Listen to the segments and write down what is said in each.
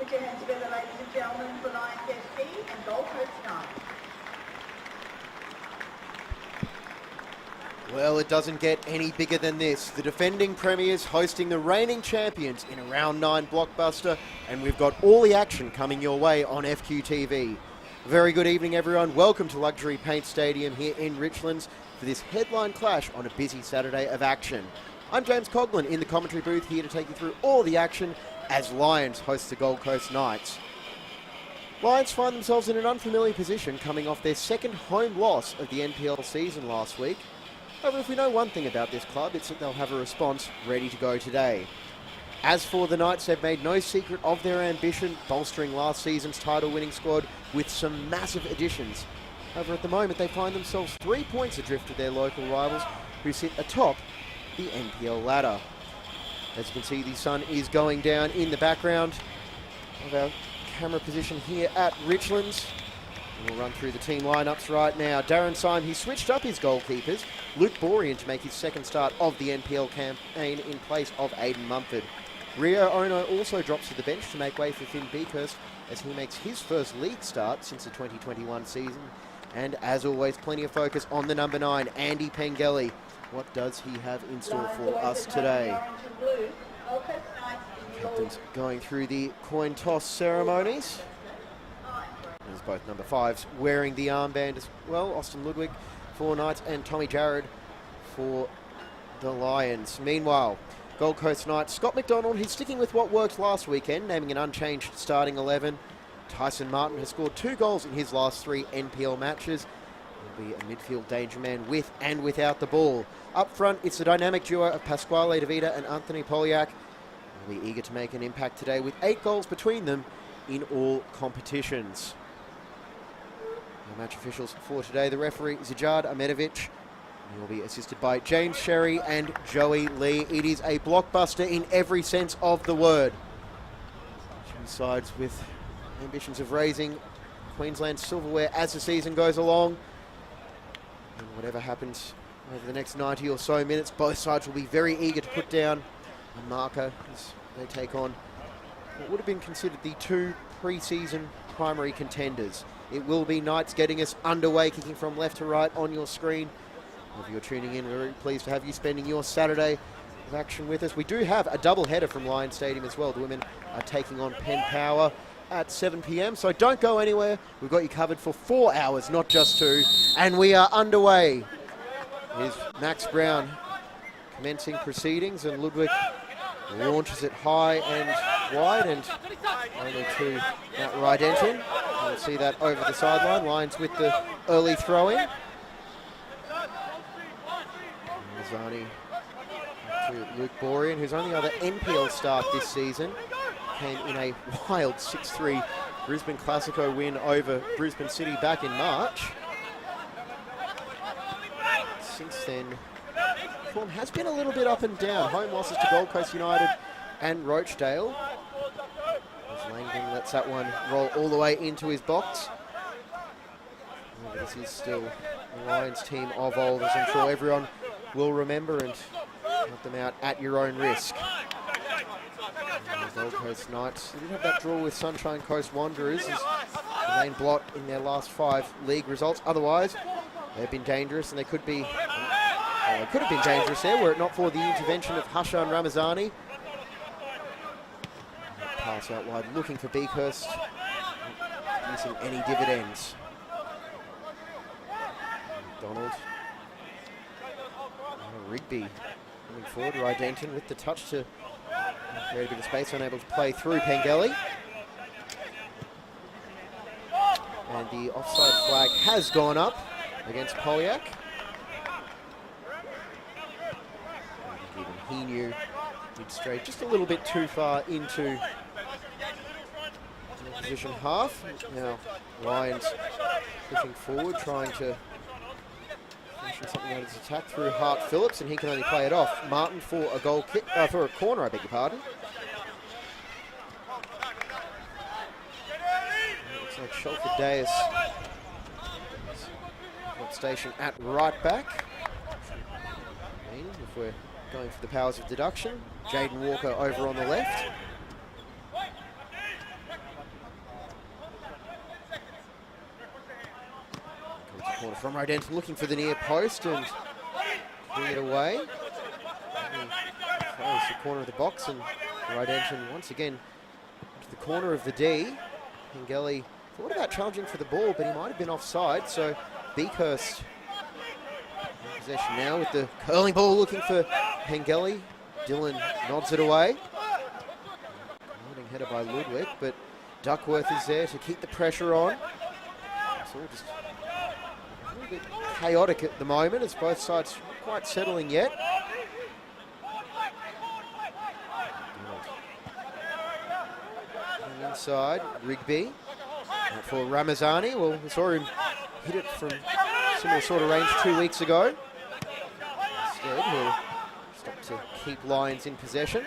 Put your hands together, ladies and gentlemen, for Lions FC and Gold Coast Knights. Well, it doesn't get any bigger than this. The defending premiers hosting the reigning champions in a round 9 blockbuster, and we've got all the action coming your way on FQTV. Very good evening, everyone. Welcome to Luxury Paint Stadium here in Richlands for this headline clash on a busy Saturday of action. I'm James Coughlin in the commentary booth here to take you through all the action as Lions host the Gold Coast Knights. Lions find themselves in an unfamiliar position coming off their second home loss of the NPL season last week. However, if we know one thing about this club, it's that they'll have a response ready to go today. As for the Knights, they've made no secret of their ambition, bolstering last season's title-winning squad with some massive additions. However, at the moment, they find themselves 3 points adrift of their local rivals, who sit atop the NPL ladder. As you can see, the sun is going down in the background of our camera position here at Richlands. We'll run through the team lineups right now. Darren Syme, he switched up his goalkeepers. Luke Borean to make his second start of the NPL campaign in place of Aidan Mumford. Rio Ono also drops to the bench to make way for Finn Beakhurst as he makes his first league start since the 2021 season. And as always, plenty of focus on the number 9, Andy Pengelly. What does he have in store for us today? Captain's going through the coin toss ceremonies. There's both number 5s wearing the armband as well. Austin Ludwig for Knights and Tommy Jarrod for the Lions. Meanwhile, Gold Coast Knights, Scott McDonald, he's sticking with what worked last weekend, naming an unchanged starting 11. Tyson Martin has scored 2 goals in his last 3 NPL matches. He'll be a midfield danger man with and without the ball. Up front, it's the dynamic duo of Pasquale Davida and Anthony Poliak. They'll be eager to make an impact today with 8 goals between them in all competitions. The match officials for today, the referee Zijad Ahmedovich. He will be assisted by James Sherry and Joey Lee. It is a blockbuster in every sense of the word. Two sides with ambitions of raising Queensland silverware as the season goes along. And whatever happens over the next 90 or so minutes, both sides will be very eager to put down a marker as they take on what would have been considered the 2 pre-season primary contenders. It will be Knights getting us underway, kicking from left to right on your screen. If you're tuning in, we're very pleased to have you spending your Saturday of action with us. We do have a double header from Lions Stadium as well. The women are taking on Penn Power at 7 p.m, so don't go anywhere. We've got you covered for 4 hours, not just 2, and we are underway. Here's Max Brown commencing proceedings, and Ludwig launches it high and wide, and only to that right end in. We'll see that over the sideline. Lions with the early throw-in. Mazzani to Luke Borean, whose only other NPL start this season came in a wild 6-3 Brisbane Classico win over Brisbane City back in March. Since then, form has been a little bit up and down. Home losses to Gold Coast United and Rochdale. As Langdon lets that one roll all the way into his box. This is still the Lions team of old, as I'm sure everyone will remember, and help them out at your own risk. And the Gold Coast Knights, they did have that draw with Sunshine Coast Wanderers as the main blot in their last 5 league results. Otherwise, they've been dangerous, and they could be could have been dangerous there were it not for the intervention of Hashan Ramazani. Pass out wide, looking for Beakhurst, missing any dividends. McDonald. Rigby coming forward. Rydenton with the touch to create a bit of space, unable to play through Pengelly. And the offside flag has gone up against Poliak. Even he knew he'd strayed just a little bit too far into the opposition half. Now Lions pushing forward, trying to something out of his attack through Hart Phillips, and he can only play it off. Martin for a goal kick, for a corner, I beg your pardon. Looks like Shelford Dayas station at right back. If we're going for the powers of deduction, Jaden Walker over on the left. Corner from Rydenton, looking for the near post and bring it away. Close the corner of the box, and Rydenton once again to the corner of the D. Hengeli thought about challenging for the ball, but he might have been offside, so Beakhurst in possession now with the curling ball, looking for Hengeli. Dillon nods it away. Guiding header by Ludwig, but Duckworth is there to keep the pressure on. It's all just a little bit chaotic at the moment, as both sides not quite settling yet. Inside, Rigby. For Ramazani, well, we saw him hit it from similar sort of range 2 weeks ago. Instead, he'll stop to keep Lions in possession.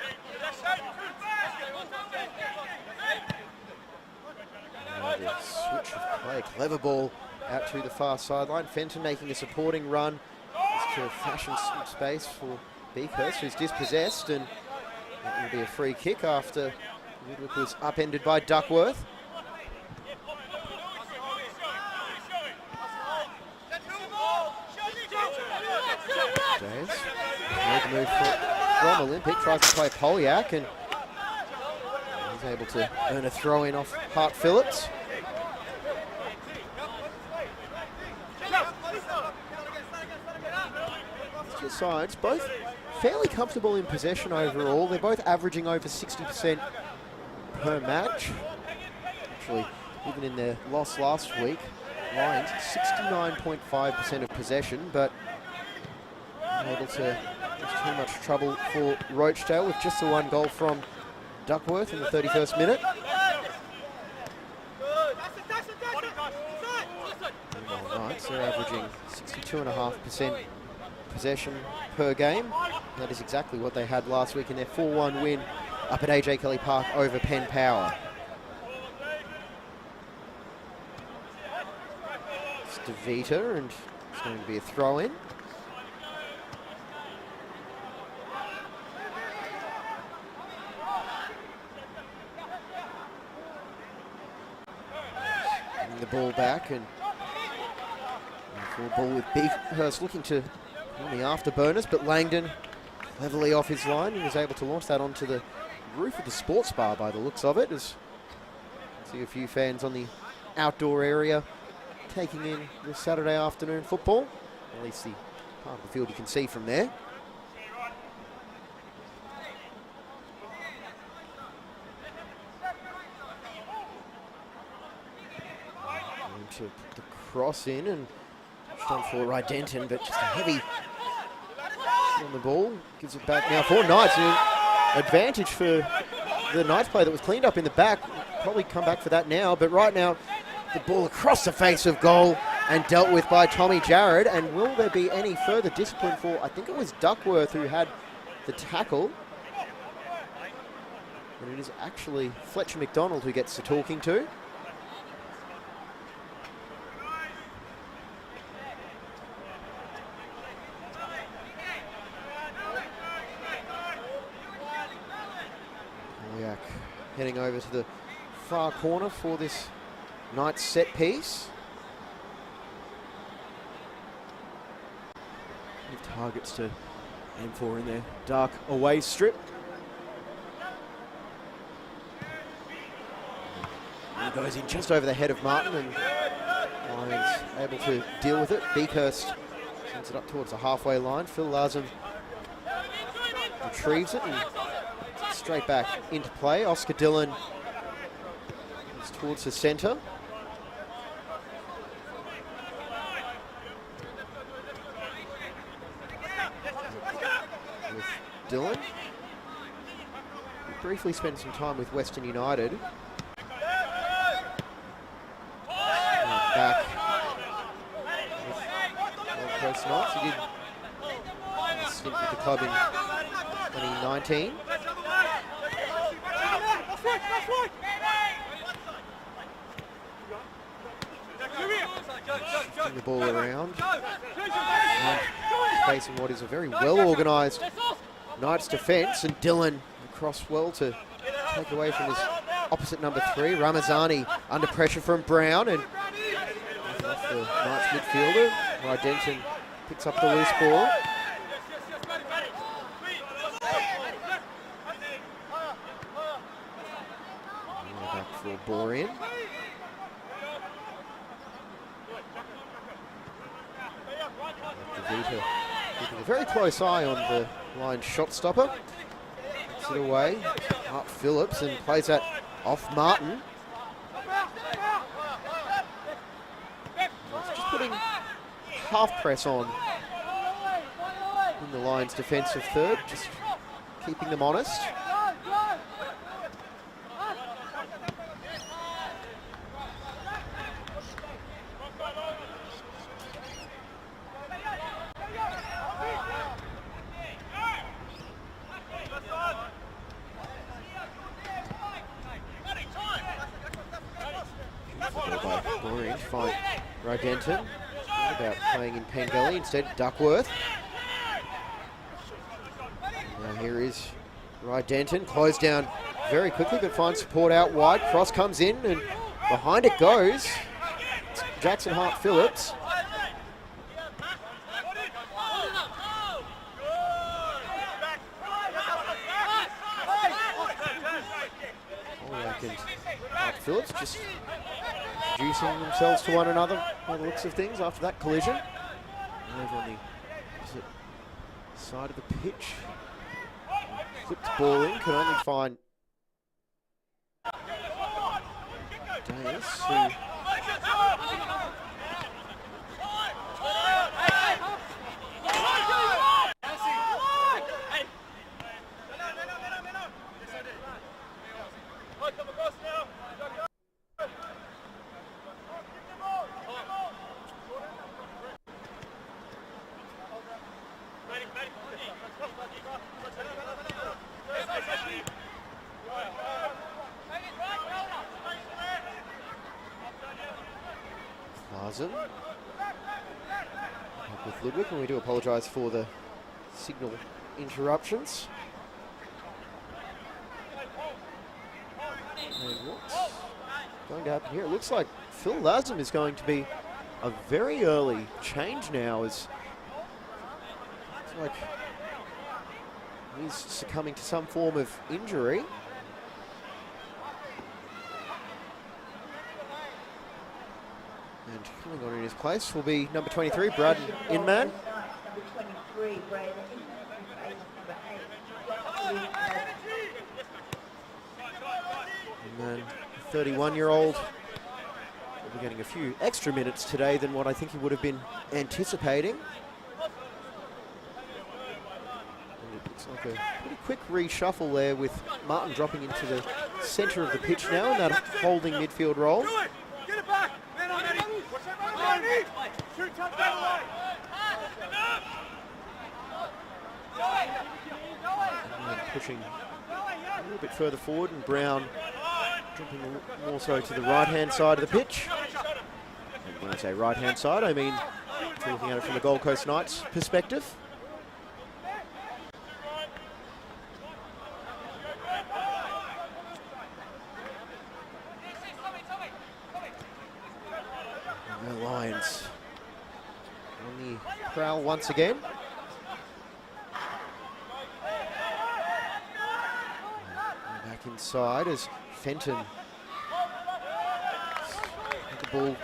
And a switch of play, clever ball out to the far sideline. Fenton making a supporting run just to fashion some space for Beakhurst, who's dispossessed, and that will be a free kick after Ludwig was upended by Duckworth. James, made the move from Olympic, tries to play Polyak, and he's able to earn a throw-in off Hart Phillips. Two sides, both fairly comfortable in possession overall. They're both averaging over 60% per match. Actually, even in their loss last week, Lions 69.5% of possession, but able to just too much trouble for Rochdale with just the one goal from Duckworth in the 31st minute. Knights are averaging 62.5% possession per game. That is exactly what they had last week in their 4-1 win up at AJ Kelly Park over Penn Power. It's DeVita, and it's going to be a throw-in. The ball back, and full ball with Beakhurst looking to on the afterburners, but Langdon cleverly off his line and was able to launch that onto the roof of the sports bar by the looks of it. As you see a few fans on the outdoor area taking in the Saturday afternoon football, at least the part of the field you can see from there. To put the cross in and done for Rydenton, but just a heavy on the ball. Gives it back now for Knights. An advantage for the Knights player that was cleaned up in the back. Probably come back for that now, but right now the ball across the face of goal and dealt with by Tommy Jarrett. And will there be any further discipline for, I think it was Duckworth who had the tackle. And it is actually Fletcher McDonald who gets the talking to. Heading over to the far corner for this Knights set piece. With targets to aim for in their dark away strip. And goes in just over the head of Martin, and Lions able to deal with it. Beakhurst sends it up towards the halfway line. Phil Larsam retrieves it and straight back into play. Oscar Dillon is towards the centre. With Dillon. He briefly spent some time with Western United. And back with Gold Coast Knights. He did a stint with the club in 2019. Shifting the ball around. And facing what is a very well-organised Knights defence, and Dillon across well to take away from his opposite number 3. Ramazani under pressure from Brown, and the Knights midfielder. Rydenton picks up the loose ball. Back for Borean. Vita keeping a very close eye on the line shot stopper. Puts it away. Up Phillips and plays that off Martin. Just putting half press on in the Lions' defensive third, just keeping them honest. Find Rydenton. About playing in Pengelly instead. Duckworth. Now here is Rydenton. Closed down very quickly, but finds support out wide. Cross comes in and behind it goes. It's Jackson Hart Phillips. Hart Phillips just introducing themselves to one another by the looks of things after that collision. Over on the opposite side of the pitch. Flipped ball in, can only find Davis, who with Ludwig, and we do apologise for the signal interruptions. And what's going to happen here? It looks like Phil Lasm is going to be a very early change now, as it's like he's succumbing to some form of injury. And coming on in his place will be number 23, Braden Inman. Inman, 31-year-old, will be getting a few extra minutes today than what I think he would have been anticipating. And it looks like a pretty quick reshuffle there, with Martin dropping into the centre of the pitch now in that holding midfield role. Get it back! And pushing a little bit further forward, and Brown jumping more so to the right-hand side of the pitch. And when I say right-hand side, I mean if you're looking at it from the Gold Coast Knights perspective. And the Lions on the prowl once again. Back inside as Fenton had the ball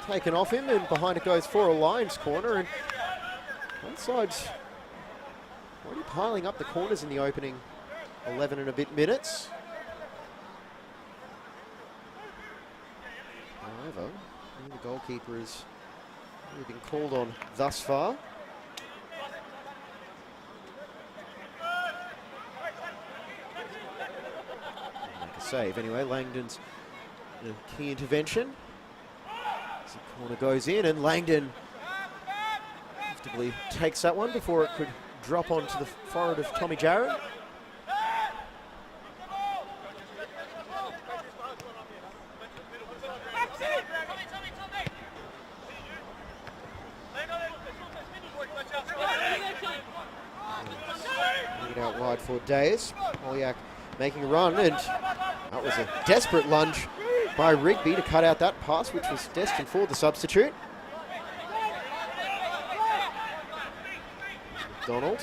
taken off him, and behind it goes for a Lions corner, and both sides already piling up the corners in the opening 11 and a bit minutes. However, the goalkeeper has really been called on thus far. Make a save anyway. Langdon's a key intervention. As the corner goes in, and Langdon comfortably takes that one before it could drop onto the forehead of Tommy Jarrett. Out wide for Days. Oliak making a run, and that was a desperate lunge by Rigby to cut out that pass, which was destined for the substitute. McDonald.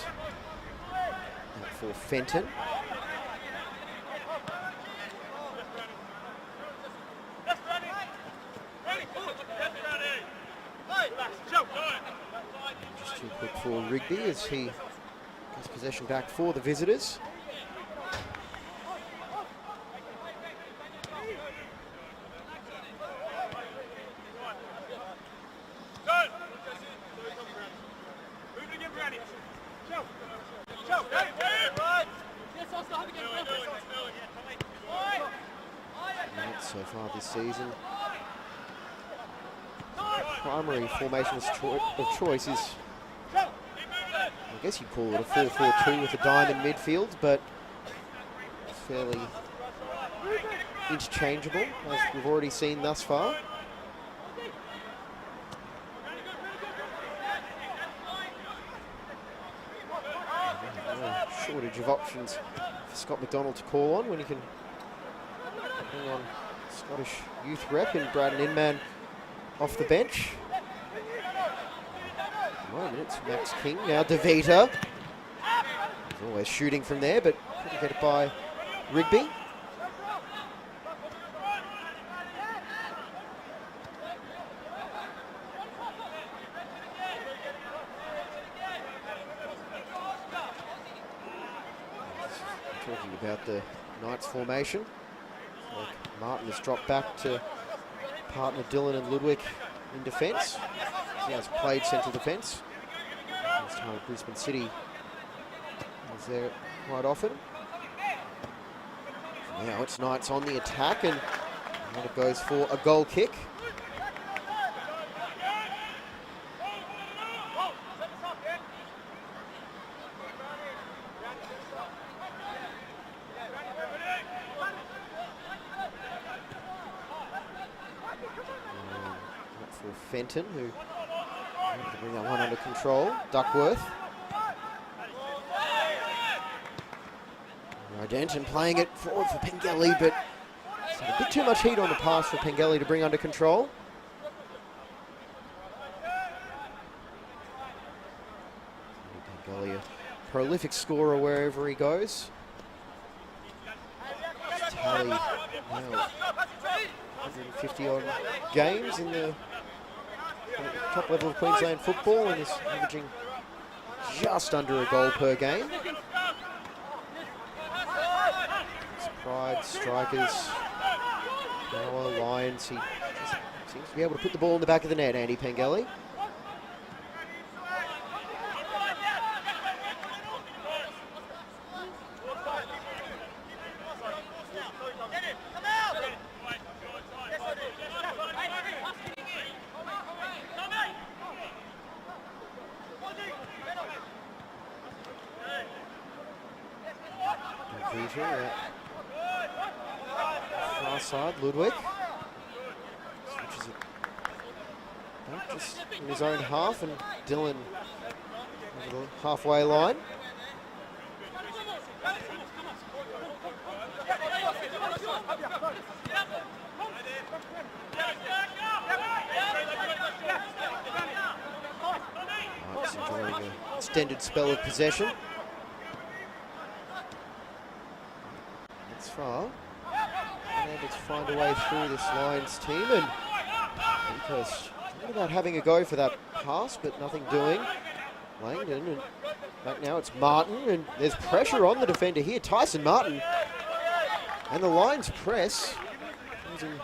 Out for Fenton. Just too quick for Rigby as he gets possession back for the visitors. So far this season, primary formation of choice is, I guess you'd call it a 4-4-2 with a diamond midfield, but fairly interchangeable, as we've already seen thus far. No shortage of options for Scott McDonald to call on when he can bring on Scottish youth rep in Braden Inman off the bench. At the moment it's Max King, now DeVita. He's always shooting from there, but couldn't get it by Rigby. Talking about the Knights formation. Martin has dropped back to partner Dillon and Ludwig in defence. He has played central defence. This time Brisbane City is there quite often. Now it's Knights on the attack, and it goes for a goal kick. Fenton, who wanted to bring that one under control. Duckworth. Denton playing it forward for Pengelly, but it's had a bit too much heat on the pass for Pengelly to bring under control. Pengelly, a prolific scorer wherever he goes. Tally now 150 odd games in the top level of Queensland football, and is averaging just under a goal per game. Pride, strikers, power, Lions. He just seems to be able to put the ball in the back of the net, Andy Pengelly. Far side, Ludwig. Switches it back just in his own half, and Dillon over the halfway line. Knights enjoying an extended spell of possession. Far, able to find a way through this Lions team, and because thinking about having a go for that pass, but nothing doing. Langdon, and back now it's Martin, and there's pressure on the defender here, Tyson Martin, and the Lions press, causing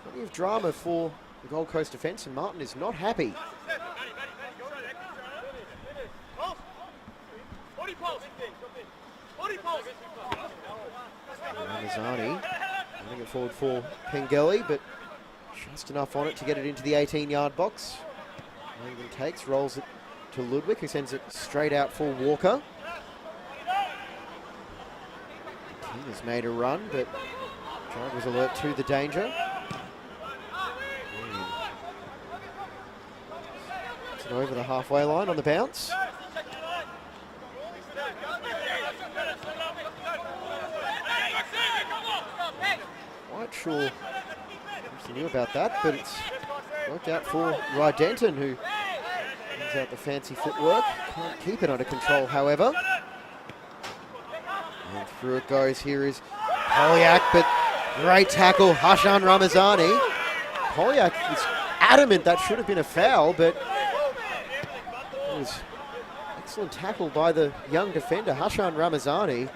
plenty of drama for the Gold Coast defence, and Martin is not happy. Ramazani running it forward for Pengelly, but just enough on it to get it into the 18-yard box. Langdon takes, rolls it to Ludwig, who sends it straight out for Walker. King has made a run, but Jarrod was alert to the danger. It's over the halfway line on the bounce. Quite sure he knew about that, but it's worked out for Denton, who Brings out the fancy footwork. Can't keep it under control, however. And through it goes. Here is Polyak, but great tackle, Hashan Ramazani. Polyak is adamant that should have been a foul, but it was excellent tackle by the young defender, Hashan Ramazani.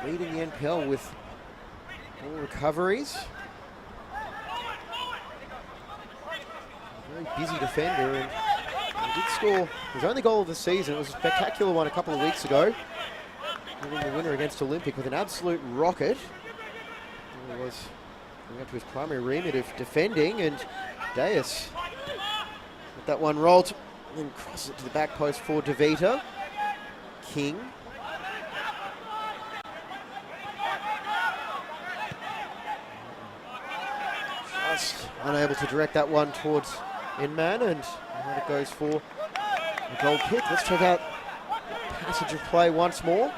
Leading the NPL with ball recoveries. Very busy defender, and he did score his only goal of the season. It was a spectacular one a couple of weeks ago, winning the winner against Olympic with an absolute rocket. He was going up to his primary remit of defending, and Deus let that one roll, and then crosses it to the back post for DeVita. King. Just unable to direct that one towards Inman, and it goes for a goal kick. Let's check out the passage of play once more.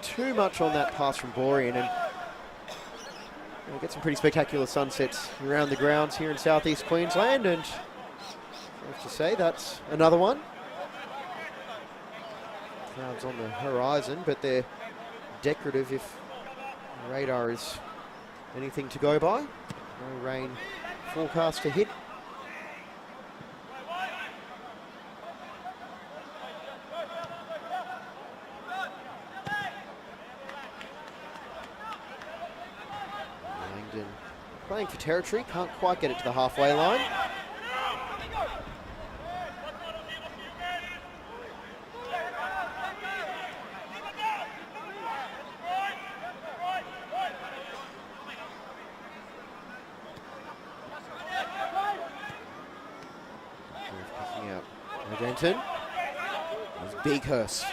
Too much on that pass from Borean, and we'll get some pretty spectacular sunsets around the grounds here in southeast Queensland, and I have to say that's another one. Clouds on the horizon, but they're decorative if the radar is anything to go by. No rain forecast to hit. Langdon playing for territory, can't quite get it to the halfway line. Denton. There's Bighurst.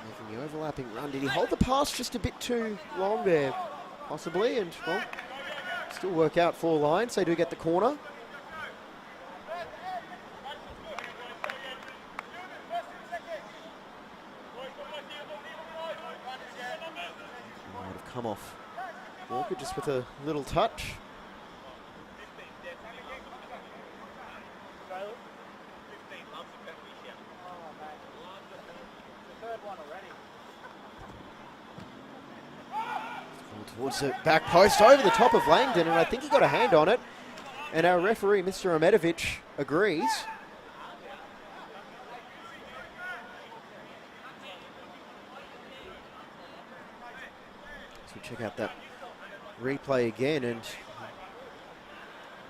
Making the overlapping run. Did he hold the pass just a bit too long there? Possibly, and well, still work out 4 lines. They do get the corner. Might have come off Walker just with a little touch. Towards the back post, over the top of Langdon, and I think he got a hand on it. And our referee, Mr. Amedovich, agrees. So we check out that replay again, and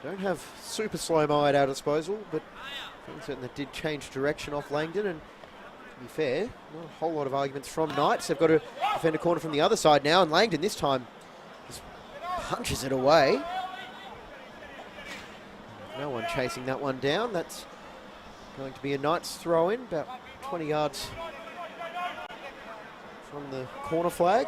don't have super slow-mo at our disposal, but things that did change direction off Langdon, and to be fair, not a whole lot of arguments from Knights. They've got to defend a corner from the other side now, and Langdon this time just punches it away. No one chasing that one down. That's going to be a Knights throw-in, about 20 yards from the corner flag.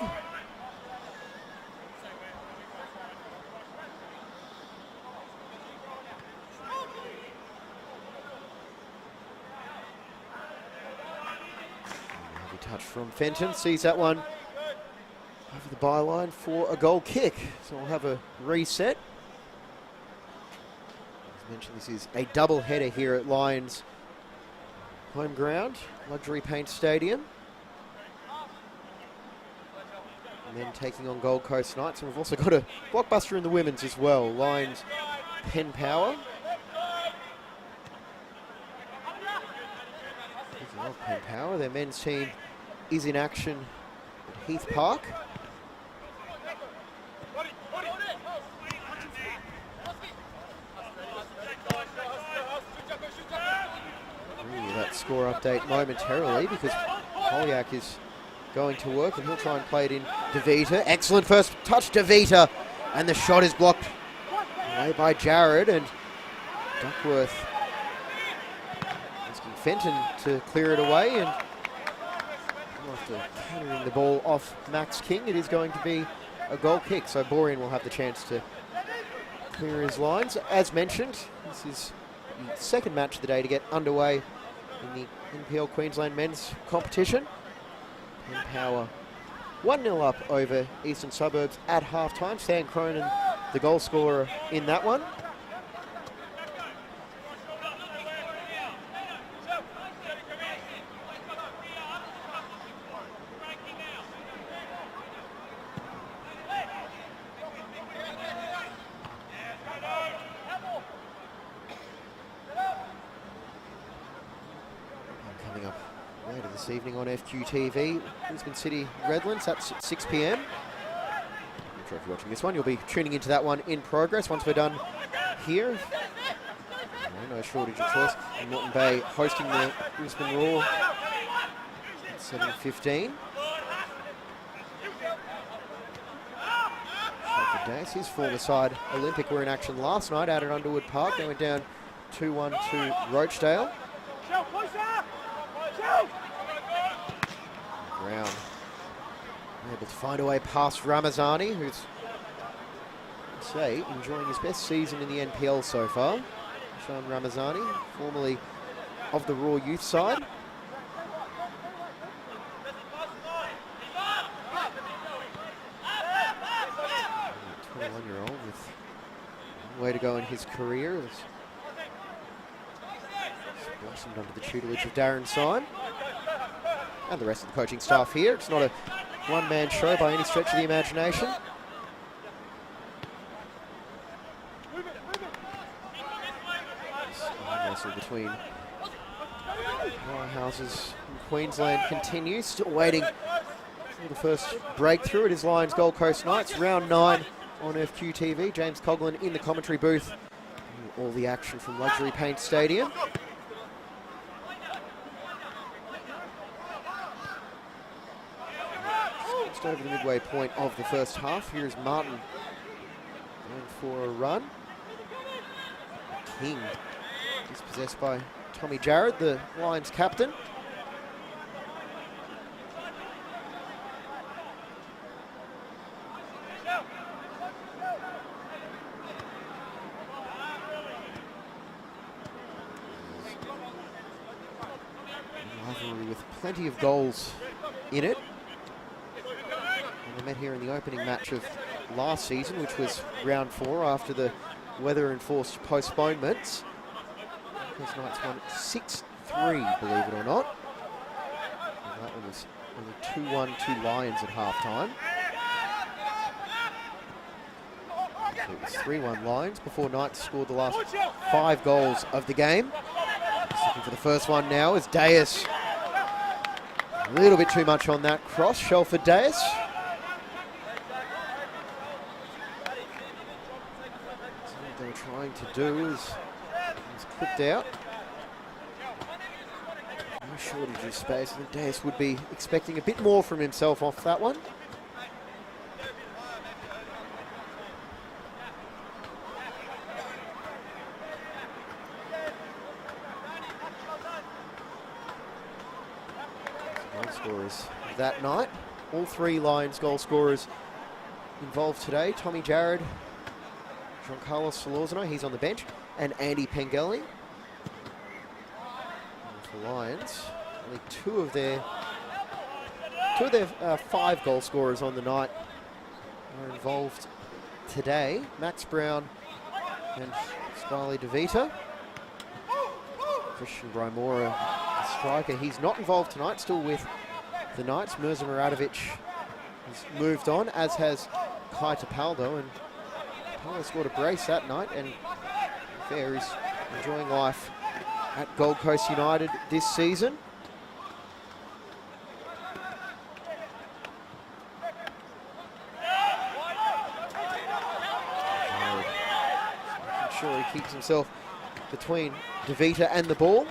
Touch from Fenton, sees that one over the byline for a goal kick. So we'll have a reset. As mentioned, this is a double header here at Lions home ground, Luxury Paint Stadium. And then taking on Gold Coast Knights. And we've also got a blockbuster in the women's as well, Lions Penn Power. Speaking of Penn Power, their men's team is in action at Heath Park. That score update momentarily, because Polyak is going to work and he'll try and play it in DeVita. Excellent first touch, DeVita, and the shot is blocked away by Jared, and Duckworth asking Fenton to clear it away, and after countering the ball off Max King, it is going to be a goal kick. So Borean will have the chance to clear his lines. As mentioned, this is the second match of the day to get underway in the NPL Queensland men's competition. Penn Power 1-0 up over Eastern Suburbs at half-time. Stan Cronin, the goal scorer in that one. Coming up later this evening on FQTV, Brisbane City Redlands, that's at 6 p.m. I'm sure if you're watching this one, you'll be tuning into that one in progress once we're done here. No shortage of choice. And Moreton Bay hosting the Brisbane Roar at 7:15. Shelford Days, his former side, Olympic, were in action last night out at Underwood Park. They went down 2-1 to Rochdale. Brown able to find a way past Ramazani, who's, I'd say, enjoying his best season in the NPL so far. Sean Ramazani, formerly of the Raw youth side. 21-year-old with a way to go in his career. He's blossomed under the tutelage of Darren Syme and the rest of the coaching staff here. It's not a one-man show by any stretch of the imagination. Wrestle between powerhouses in Queensland continues. Still waiting for the first breakthrough. It is Lions Gold Coast Knights, round 9 on FQTV. James Coughlin in the commentary booth. All the action from Luxury Paint Stadium. Just over the midway point of the first half. Here's Martin going for a run. King is possessed by Tommy Jarrett, the Lions captain. Rivalry with plenty of goals in it. And they met here in the opening match of last season, which was round 4 after the weather-enforced postponements. Those Knights won 6-3, believe it or not. And that one was only 2-1 to Lions at half-time. So it was 3-1 Lions before Knights scored the last 5 goals of the game. Just looking for the first one now is Deus. A little bit too much on that cross. Shelford Deus. What they were trying to do is clipped out. No shortage of space. I think Deus would be expecting a bit more from himself off that one. Goal scorers that night. All 3 Lions goal scorers involved today. Tommy Jarrett, Jean Carlos Solorzano, he's on the bench, and Andy Pengelly. For Lions, only 2 of their 5 goal scorers on the night are involved today. Max Brown and Scarlett DeVita. Christian Brymora, the striker, he's not involved tonight, still with the Knights. Mirza Muradovic has moved on, as has Kai Tapaldo, and Tapaldo scored a brace that night, and fair is enjoying life at Gold Coast United this season. Making sure he keeps himself between DeVita and the ball.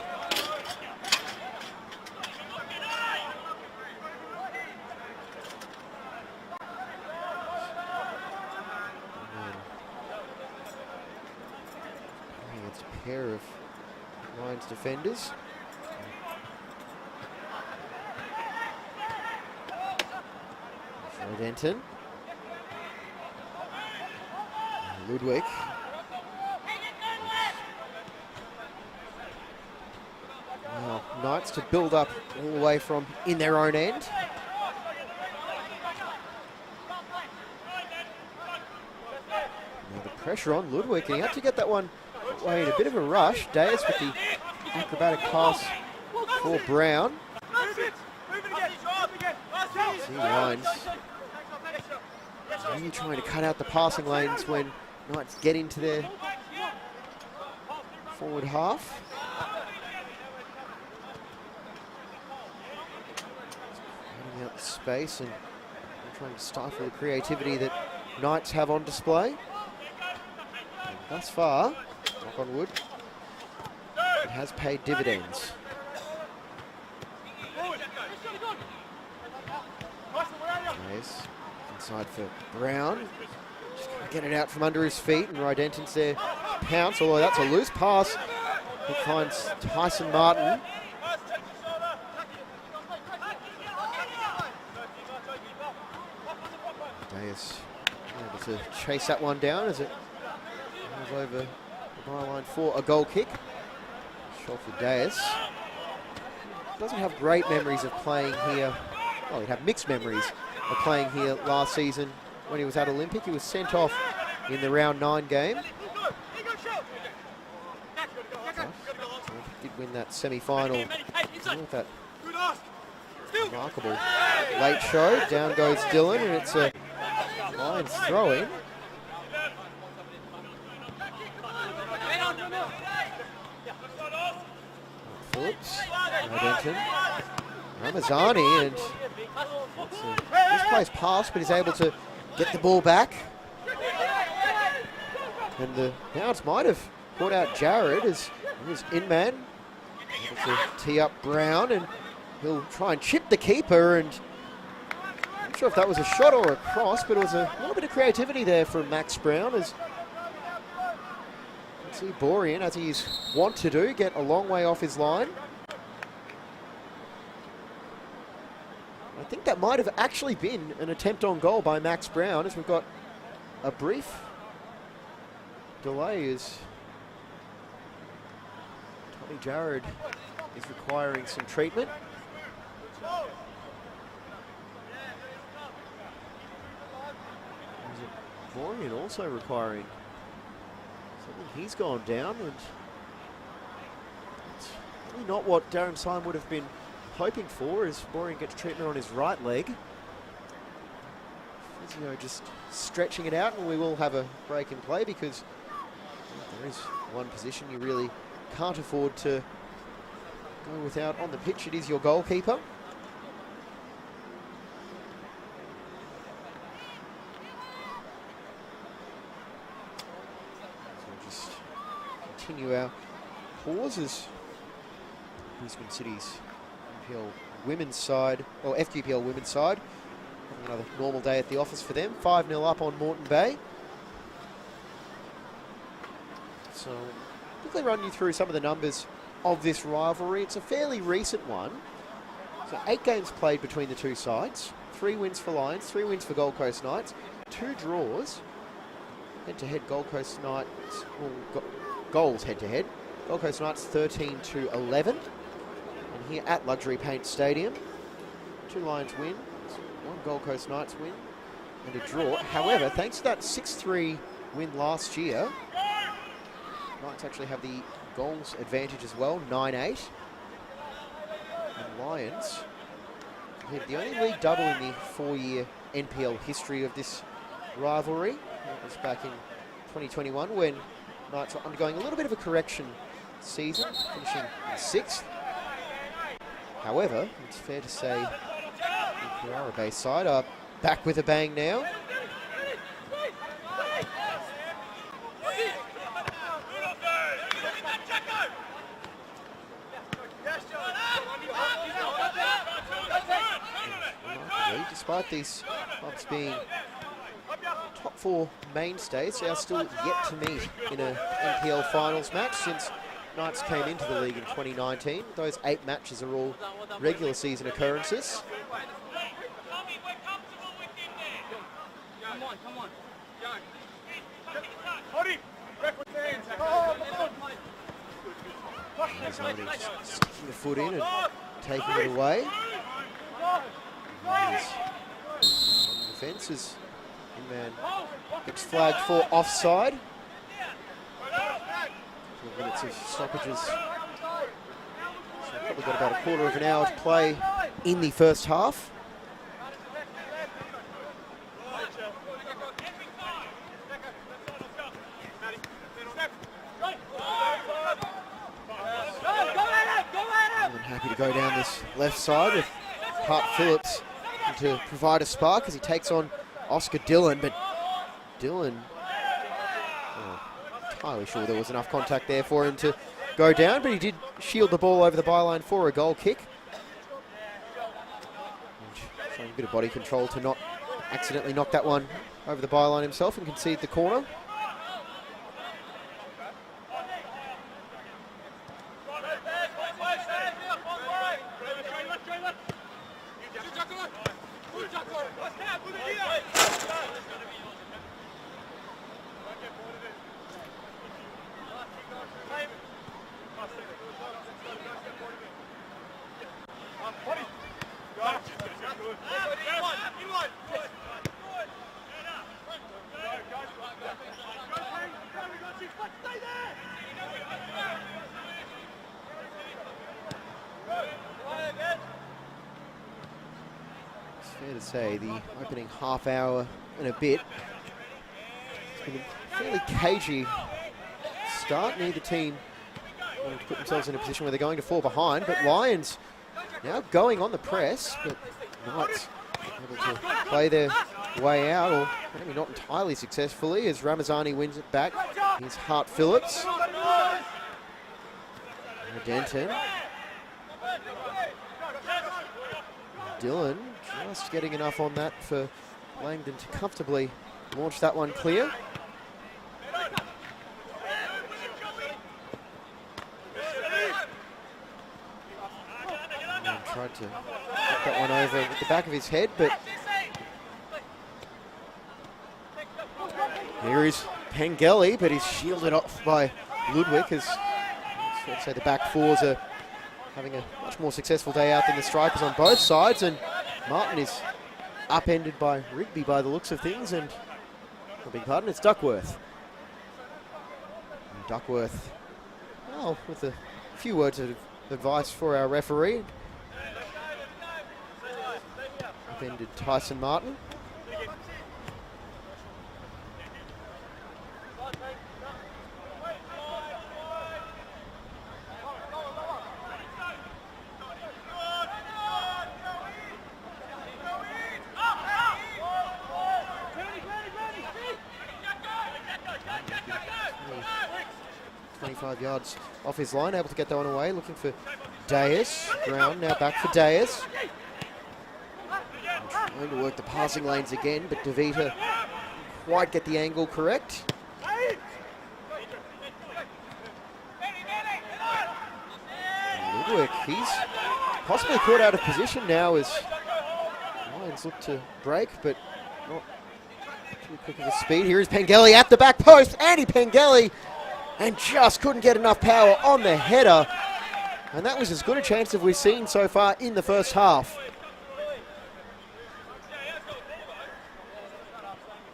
Against a pair of Lions defenders. Fred Denton. Ludwig. Well, Knights to build up all the way from in their own end. Pressure on Ludwig, and he had to get that one away in a bit of a rush. Deus with the acrobatic pass for Brown. See Lyons really trying to cut out the passing lanes when Knights get into their forward half. Cutting out the space and trying to stifle the creativity that Knights have on display. And thus far, knock on wood, it has paid dividends. Nice. Inside for Brown. Just get it out from under his feet, and Rydenton's there. Pounce, although that's a loose pass. He finds Tyson Martin. Deus able to chase that one down as it goes over the byline for a goal kick. Shot for Deus. Doesn't have great memories of playing here. Well, he'd have mixed memories of playing here last season when he was at Olympic. He was sent off in the round 9 game. Did win that semi-final with that remarkable late show. Down goes Dylan, and it's a Lions throw-in. Phillips, Rydenton, Ramazani, and this plays past, but he's able to get the ball back. And the Hounds might have caught out Jared as his in-man, able to tee up Brown, and he'll try and chip the keeper. And I'm not sure if that was a shot or a cross, but it was a little bit of creativity there from Max Brown, as you see Borean, as he's wont to do, get a long way off his line. I think that might have actually been an attempt on goal by Max Brown, as we've got a brief delay as Tommy Jared is requiring some treatment. Borean also requiring something. He's gone down, and it's really not what Darren Syme would have been hoping for, as Borean gets treatment on his right leg. Physio just stretching it out, and we will have a break in play, because there is one position you really can't afford to go without on the pitch. It is your goalkeeper. So we'll just continue our pauses. Brisbane City's NPL women's side, or FQPL women's side, having another normal day at the office for them. 5-0 up on Moreton Bay. So quickly run you through some of the numbers of this rivalry. It's a fairly recent one. So 8 games played between the two sides. 3 wins for Lions, 3 wins for Gold Coast Knights, 2 draws. Head-to-head Gold Coast Knights, well, goals head-to-head. Gold Coast Knights 13-11. And here at Luxury Paint Stadium, 2 Lions wins, 1 Gold Coast Knights win, and a draw. However, thanks to that 6-3 win last year, Knights actually have the goals advantage as well, 9-8. And Lions have the only league double in the 4-year NPL history of this rivalry. That was back in 2021, when Knights were undergoing a little bit of a correction season, finishing in 6th. However, it's fair to say the Carrara Bay side are back with a bang now. Despite these clubs being top 4 mainstays, they are still yet to meet in an NPL finals match since Knights came into the league in 2019. Those 8 matches are all regular season occurrences. Sticking the foot in and taking it away. On the defence as man gets flagged for offside. couple of minutes of stoppages. So probably got about a quarter of an hour to play in the first half. I'm happy to go down this left side with Hart Phillips to provide a spark as he takes on Oscar Dillon, but Dillon, entirely sure there was enough contact there for him to go down, but he did shield the ball over the byline for a goal kick. And showing a bit of body control to not accidentally knock that one over the byline himself and concede the corner. Fair to say, the opening half hour and a bit, it's been a fairly cagey start. Neither team wanting to put themselves in a position where they're going to fall behind, but Lions now going on the press, but Knights able to play their way out, or maybe not entirely successfully, as Ramazani wins it back. Here's Hart Phillips. Denton. Dillon just getting enough on that for Langdon to comfortably launch that one clear. And tried to get that one over with the back of his head, but here is Pengelly, but he's shielded off by Ludwig, as I'd say the back fours are having a much more successful day out than the strikers on both sides, and Martin is upended by Rigby by the looks of things, and I beg pardon, it's Duckworth. And Duckworth, well, with a few words of advice for our referee, upended Tyson Martin. Yards off his line, able to get that one away, looking for Deas. Brown now back for Deas. Trying to work the passing lanes again, but DeVita didn't quite get the angle correct. Ludwig, he's possibly caught out of position now as Lions look to break, but not too quick of a speed. Here is Pengelly at the back post. Andy Pengelly, and just couldn't get enough power on the header. And that was as good a chance as we've seen so far in the first half.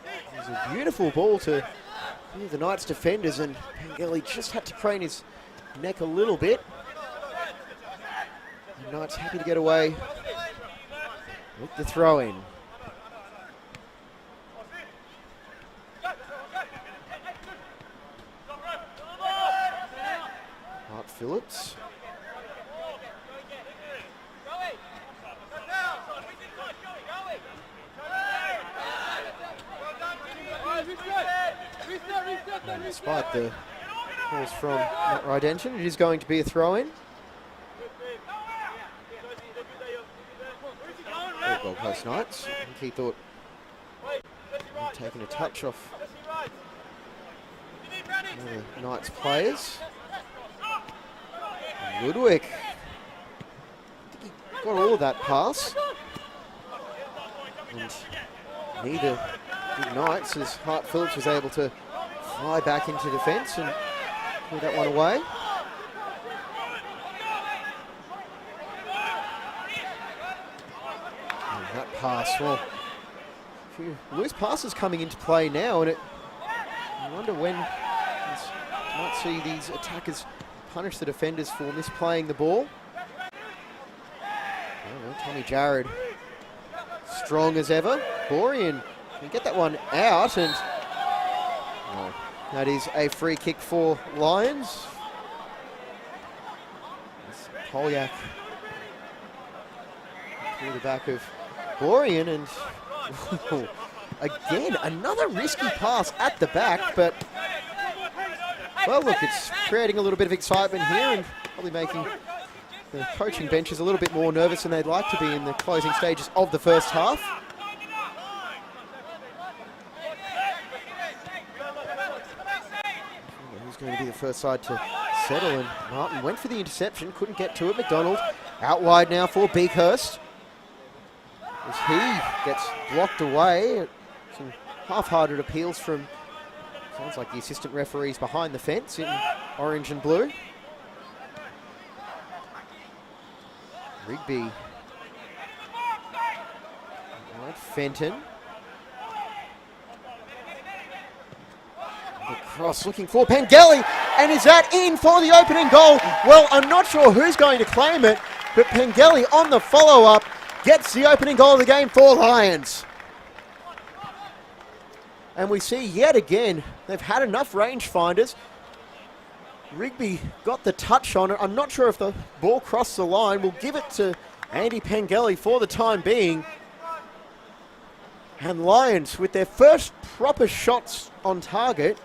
It was a beautiful ball to the Knights defenders, and Pengelly just had to crane his neck a little bit. The Knights happy to get away with the throw-in. Phillips. And despite the calls from Matt Rydenton, it is going to be a throw-in. Goal post Knights. I think he thought he'd taken a touch off one of the Knights players. Ludwig, I think he got all of that pass, and neither did Knights, as Hart Phillips was able to fly back into defence and clear that one away. And that pass, well, a few loose passes coming into play now, and I wonder when might see these attackers punish the defenders for misplaying the ball. Oh, Tommy Jared, strong as ever. Borean can get that one out, and that is a free kick for Lions. Polyak through the back of Borean, and again, another risky pass at the back, but well, look, it's creating a little bit of excitement here and probably making the coaching benches a little bit more nervous than they'd like to be in the closing stages of the first half. Who's going to be the first side to settle? And Martin went for the interception, couldn't get to it. McDonald out wide now for Beakhurst, as he gets blocked away. Some half-hearted appeals from, sounds like the assistant referees behind the fence in orange and blue. Rigby. Right, Fenton. The cross looking for Pengelly, and is that in for the opening goal? Well, I'm not sure who's going to claim it, but Pengelly on the follow-up gets the opening goal of the game for Lions. And we see yet again, they've had enough rangefinders. Rigby got the touch on it. I'm not sure if the ball crossed the line. We'll give it to Andy Pengelly for the time being. And Lions, with their first proper shots on target,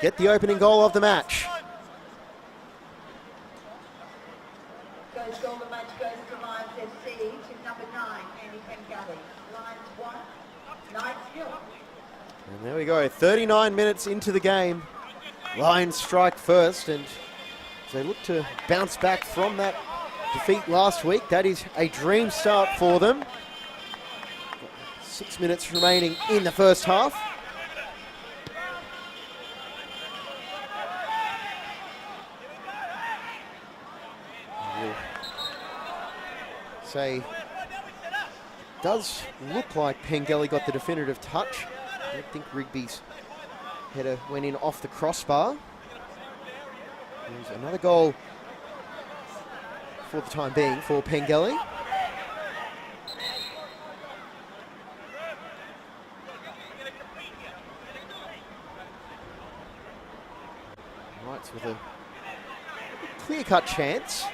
get the opening goal of the match. Goal of the match goes to Lions FC to number 9, Andy Pengelly. Lions 1, 9-0. And there we go, 39 minutes into the game. Lions strike first, and they look to bounce back from that defeat last week. That is a dream start for them. 6 minutes remaining in the first half. We'll say, it does look like Pengelly got the definitive touch. I don't think Rigby's header went in off the crossbar. There's another goal for the time being for Pengelly. Knights with a clear-cut chance.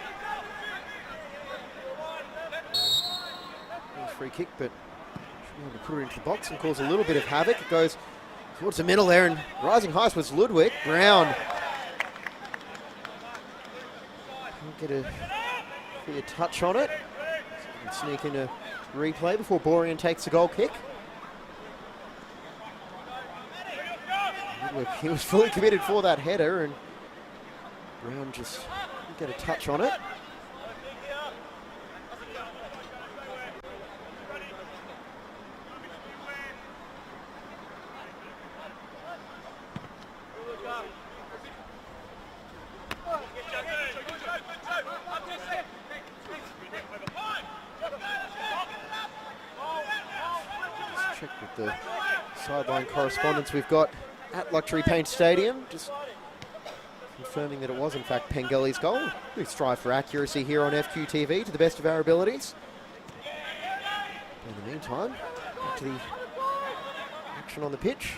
Free kick, but should be able to put it into the box and cause a little bit of havoc. It goes towards the middle there, and rising highest was Ludwig. Brown can't get a clear touch on it. So he can sneak in a replay before Borean takes the goal kick. Ludwig, he was fully committed for that header, and Brown just didn't get a touch on it. Check with the sideline correspondence we've got at Luxury Paint Stadium, just confirming that it was in fact Pengelly's goal. We strive for accuracy here on FQTV to the best of our abilities. In the meantime, back to the action on the pitch.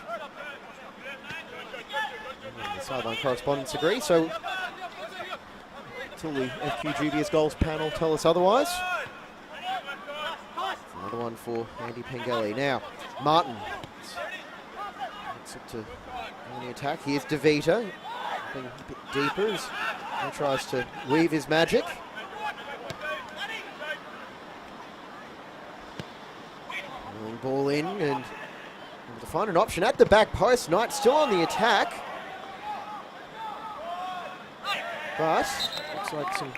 And the sideline correspondents agree, so until the FQGBS goals panel tell us otherwise. Another one for Andy Pengelly. Now, Martin looks up to on the attack. Here's DeVita, being a bit deeper as he tries to weave his magic. Rolling ball in, and able to find an option at the back post. Knight still on the attack, but looks like some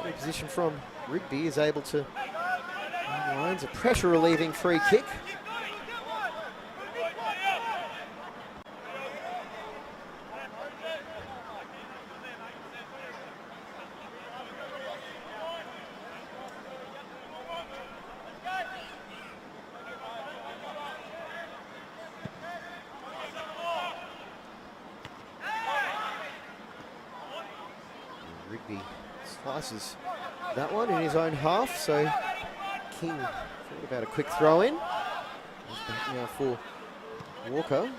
reposition from Rigby is able to lines a pressure relieving free kick. He slices that one in his own half, so King thought about a quick throw in. He's back now for Walker.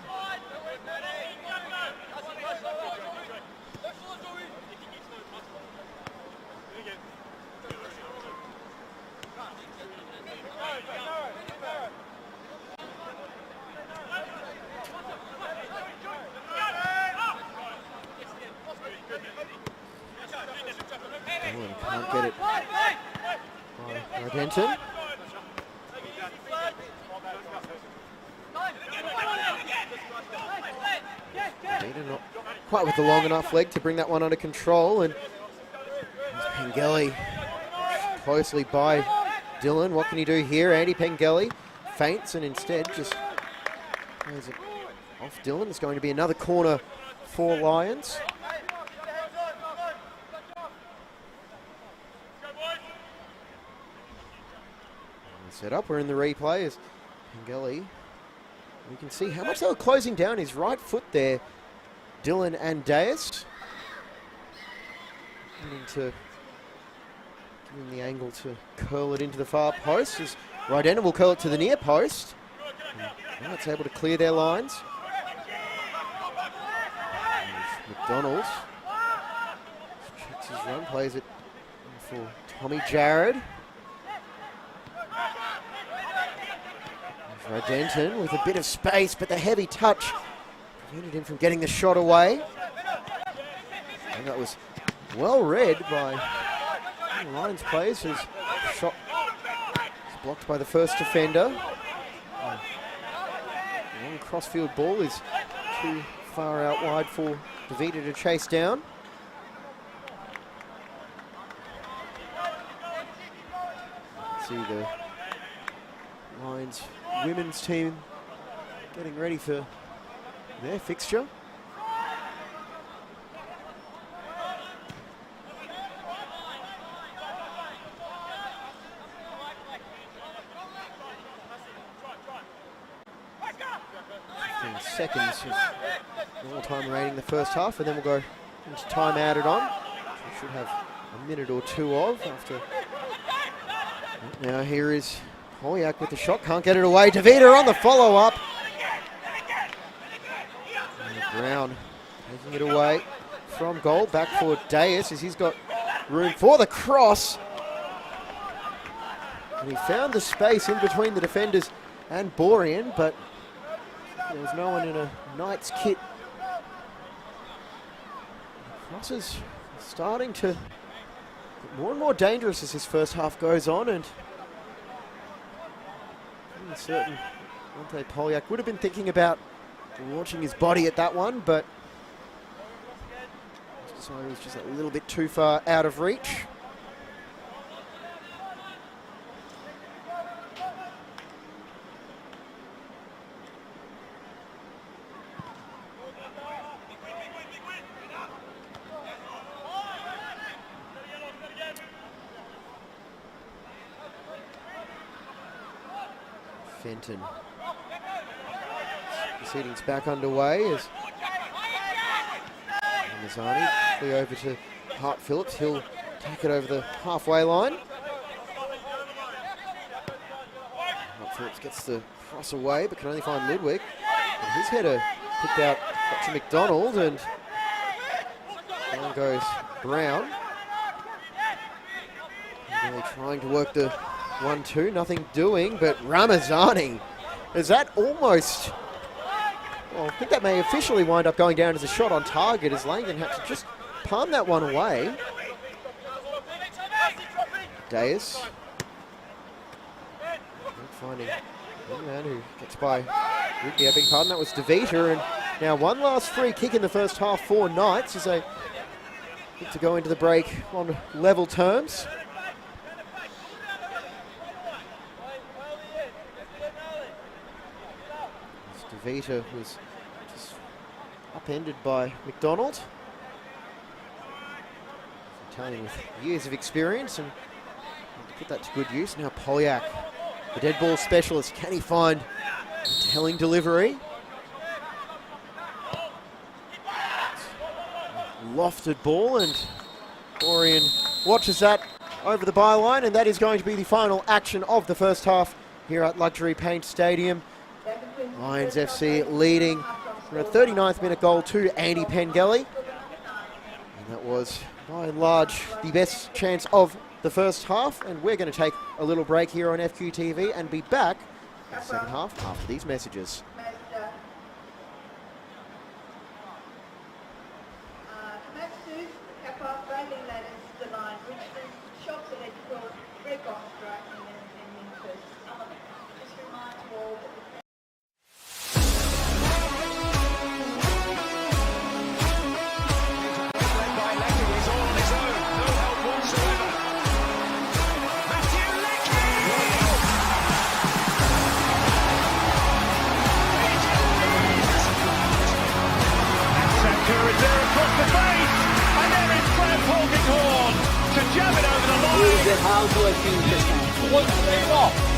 Can't get it by Denton. Not quite with the long enough leg to bring that one under control, and Pengelly closely by Dylan. What can he do here? Andy Pengelly feints and instead just plays it off Dylan. It's going to be another corner for Lions. Set up, we're in the replay as Pengelly. We can see how much they were closing down his right foot there, Dylan and Deus. Giving the angle to curl it into the far post as Rydena will curl it to the near post. Now it's able to clear their lines. And McDonald checks his run, plays it for Tommy Jared. Denton with a bit of space, but the heavy touch prevented him from getting the shot away. And that was well read by the Lions players. His shot is blocked by the first defender. The long crossfield ball is too far out wide for DeVita to chase down. See the Lions women's team getting ready for their fixture. Seconds of normal time remaining in the first half, and then we'll go into time added on. We should have a minute or two of after. Now here is Polyak with the shot, can't get it away. DeVita on the follow-up. Brown taking it away from goal, back for Deus as he's got room for the cross. And he found the space in between the defenders and Borean, but there was no one in a Knights kit. The crosses starting to get more and more dangerous as this first half goes on, and I'm certain Ante Polyak would have been thinking about launching his body at that one, but decided it was just a little bit too far out of reach. Fenton. Proceedings back underway as Mazzani flew over to Hart Phillips. He'll take it over the halfway line. Hart Phillips gets the cross away but can only find Ludwig. And his header picked out to McDonald, and down goes Brown. Really trying to work the 1-2, nothing doing, but Ramazani, is that almost, well, I think that may officially wind up going down as a shot on target as Langdon had to just palm that one away. Deus finding one man who gets by Ricky, I beg pardon, that was DeVita, and now one last free kick in the first half for Knights as they look to go into the break on level terms. DeVita was just upended by McDonald. Italian with years of experience and to put that to good use. Now Polyak, the dead ball specialist, can he find a telling delivery? Lofted ball, and Dorian watches that over the byline, and that is going to be the final action of the first half here at Luxury Paint Stadium. Lions FC leading for a 39th minute goal to Andy Pengelly. And that was, by and large, the best chance of the first half. And we're going to take a little break here on FQTV and be back in the second half after these messages. How do I feel this time? What's going on?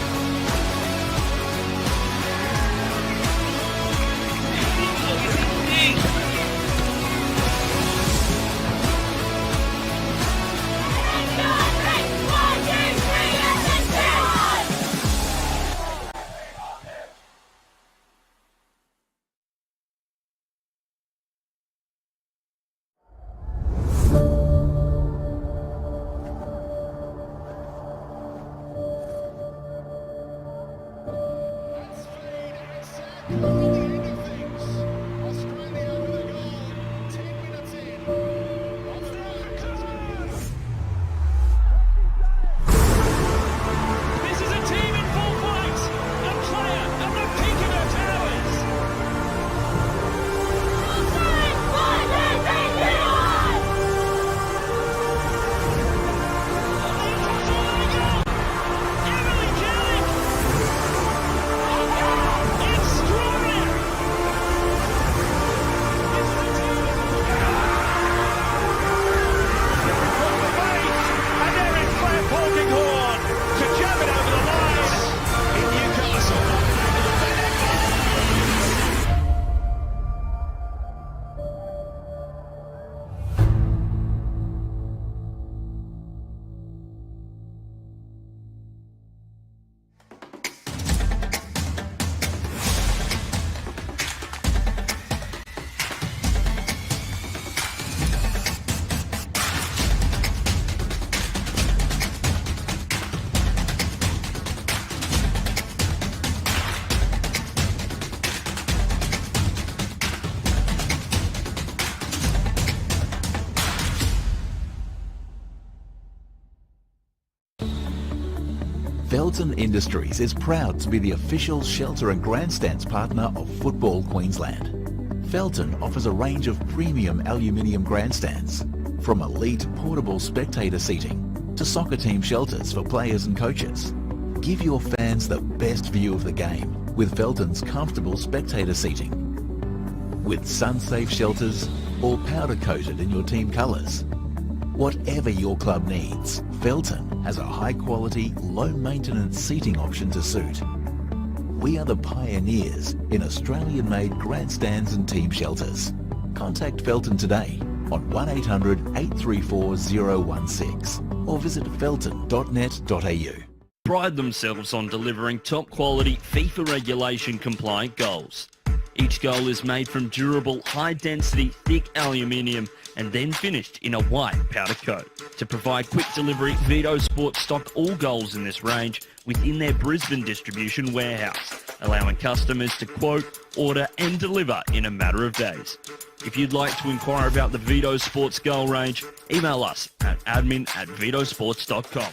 Felton Industries is proud to be the official shelter and grandstands partner of Football Queensland. Felton offers a range of premium aluminium grandstands, from elite portable spectator seating to soccer team shelters for players and coaches. Give your fans the best view of the game with Felton's comfortable spectator seating. With sun-safe shelters or powder-coated in your team colours. Whatever your club needs, Felton has a high-quality, low-maintenance seating option to suit. We are the pioneers in Australian-made grandstands and team shelters. Contact Felton today on 1800 834 016 or visit felton.net.au. Pride themselves on delivering top-quality FIFA regulation-compliant goals. Each goal is made from durable, high-density, thick aluminium and then finished in a white powder coat. To provide quick delivery, Vito Sports stock all goals in this range within their Brisbane distribution warehouse, allowing customers to quote, order and deliver in a matter of days. If you'd like to inquire about the Vito Sports goal range, email us at admin@vitosports.com.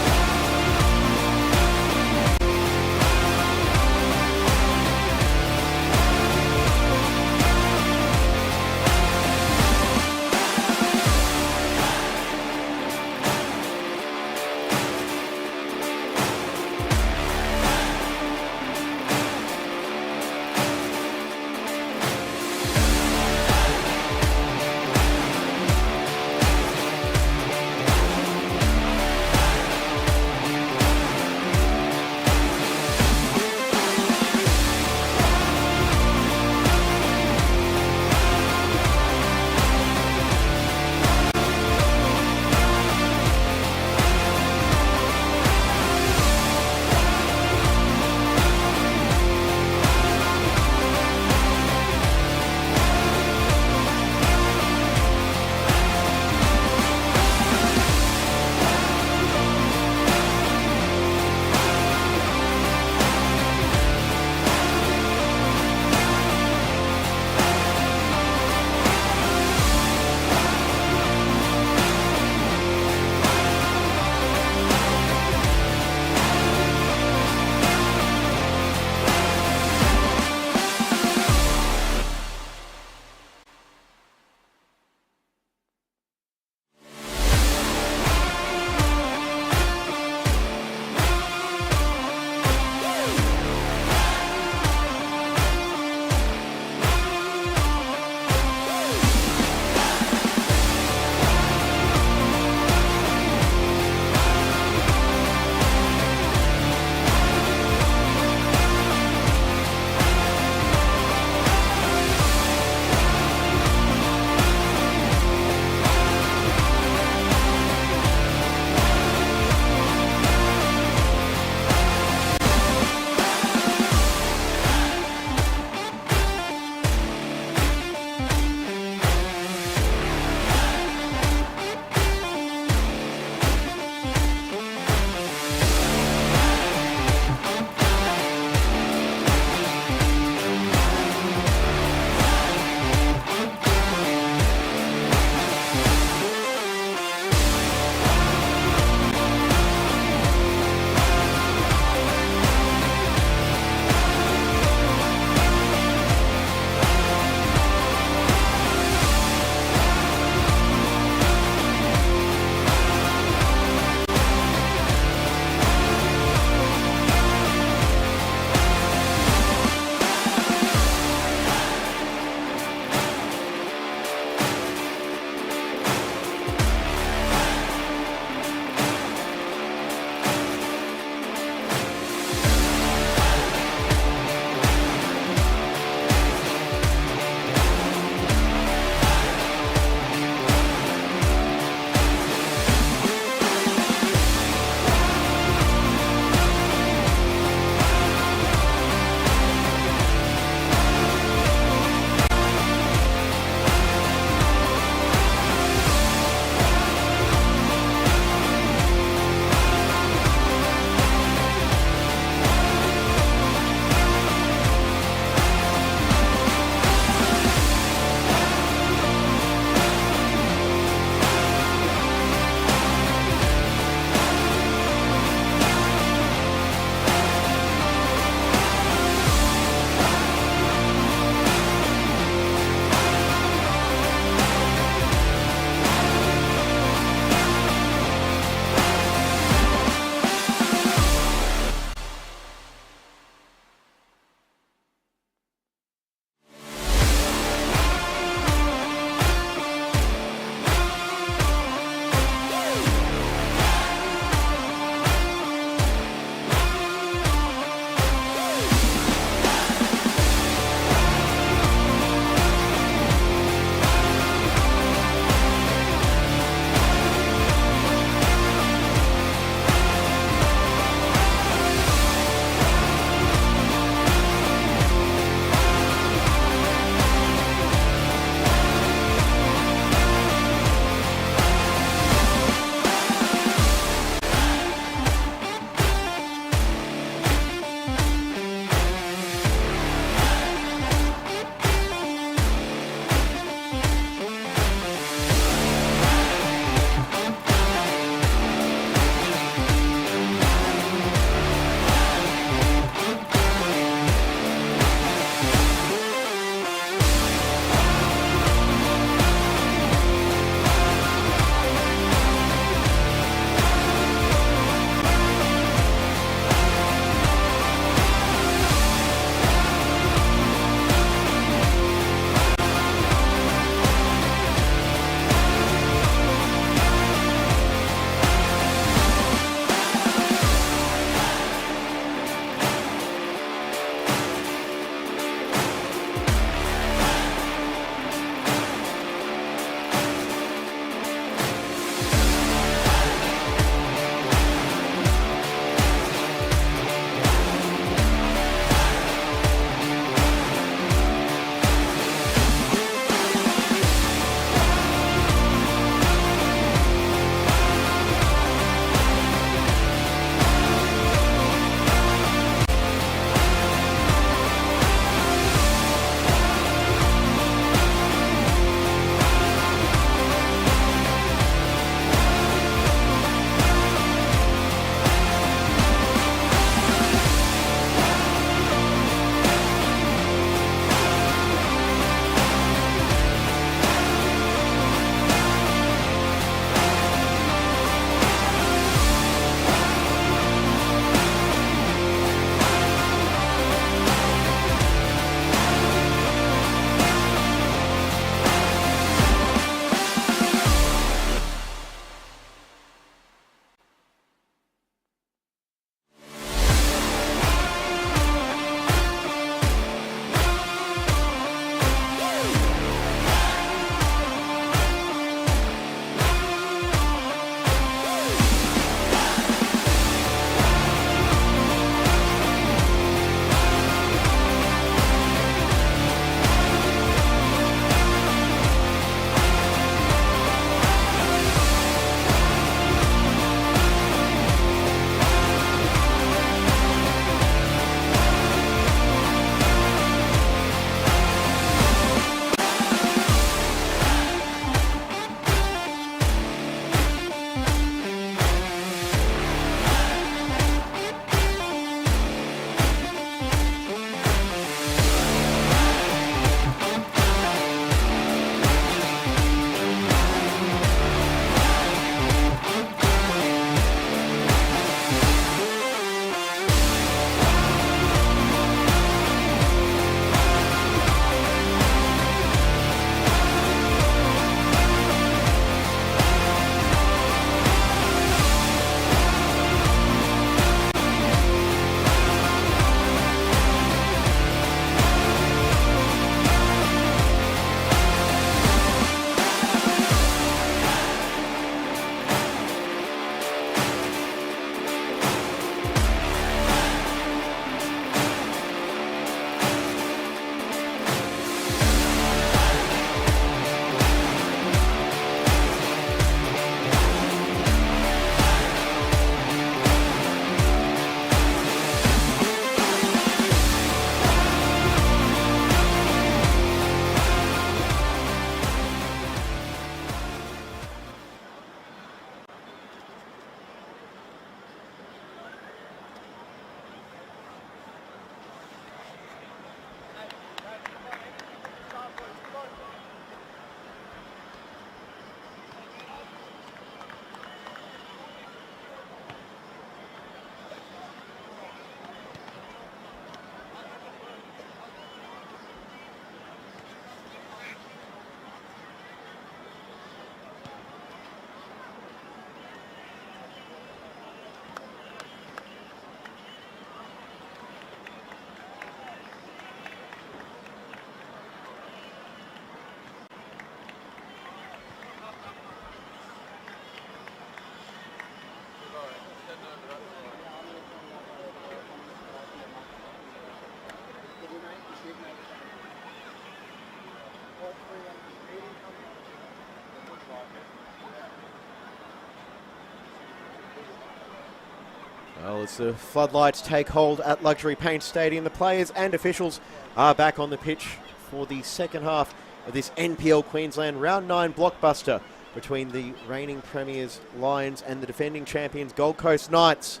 Well, as the floodlights take hold at Luxury Paint Stadium, the players and officials are back on the pitch for the second half of this NPL Queensland Round 9 blockbuster between the reigning premiers Lions and the defending champions Gold Coast Knights.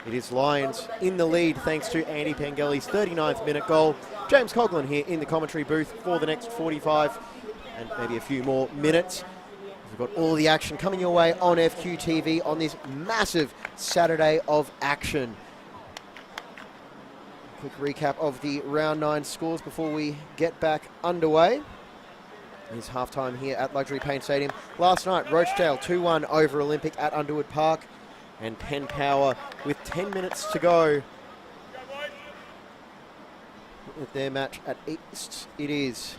It is Lions in the lead thanks to Andy Pangeli's 39th minute goal. James Coughlin here in the commentary booth for the next 45 and maybe a few more minutes. We've got all the action coming your way on FQTV on this massive Saturday of action. Quick recap of the round 9 scores before we get back underway. It's halftime here at Luxury Paint Stadium. Last night, Rochdale 2-1 over Olympic at Underwood Park. And Penn Power with 10 minutes to go with their match at East. It is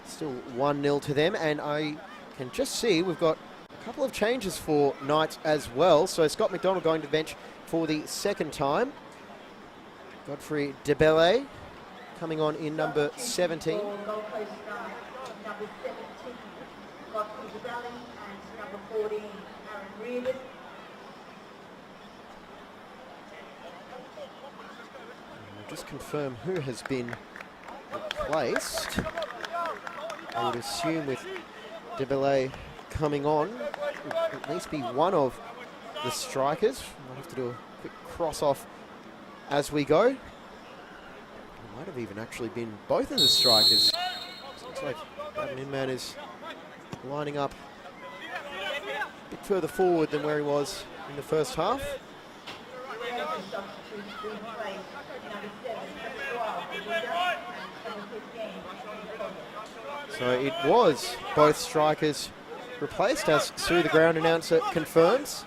still 1-0 to them, and I can just see we've got a couple of changes for Knights as well. So Scott McDonald going to the bench for the second time. Godfrey DeBelle coming on in number 17. Gold Coast Knights, number 17, Godfrey DeBelle, and number 14, Aaron Reardon. Just confirm who has been replaced. I would assume with DeBelle coming on, it will at least be one of the strikers. Might have to do a quick cross off as we go. It might have even actually been both of the strikers. Looks like Braden Inman is lining up a bit further forward than where he was in the first half. So it was both strikers replaced, as Sue the ground announcer confirms.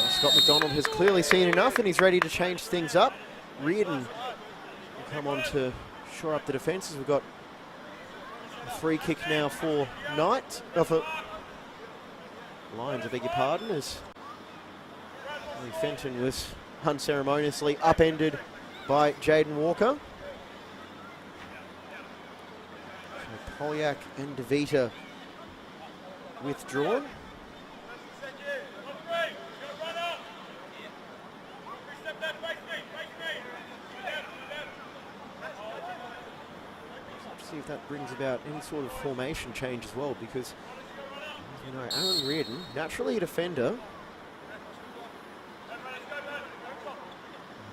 Scott McDonald has clearly seen enough and he's ready to change things up. Reardon will come on to shore up the defences. We've got a free kick now for Knight. For Lions, I beg your pardon, as Fenton was unceremoniously upended by Jaden Walker. So Polyak and DeVita withdrawn. Let's see if that brings about any sort of formation change as well, because as we know, Aaron Reardon, naturally a defender.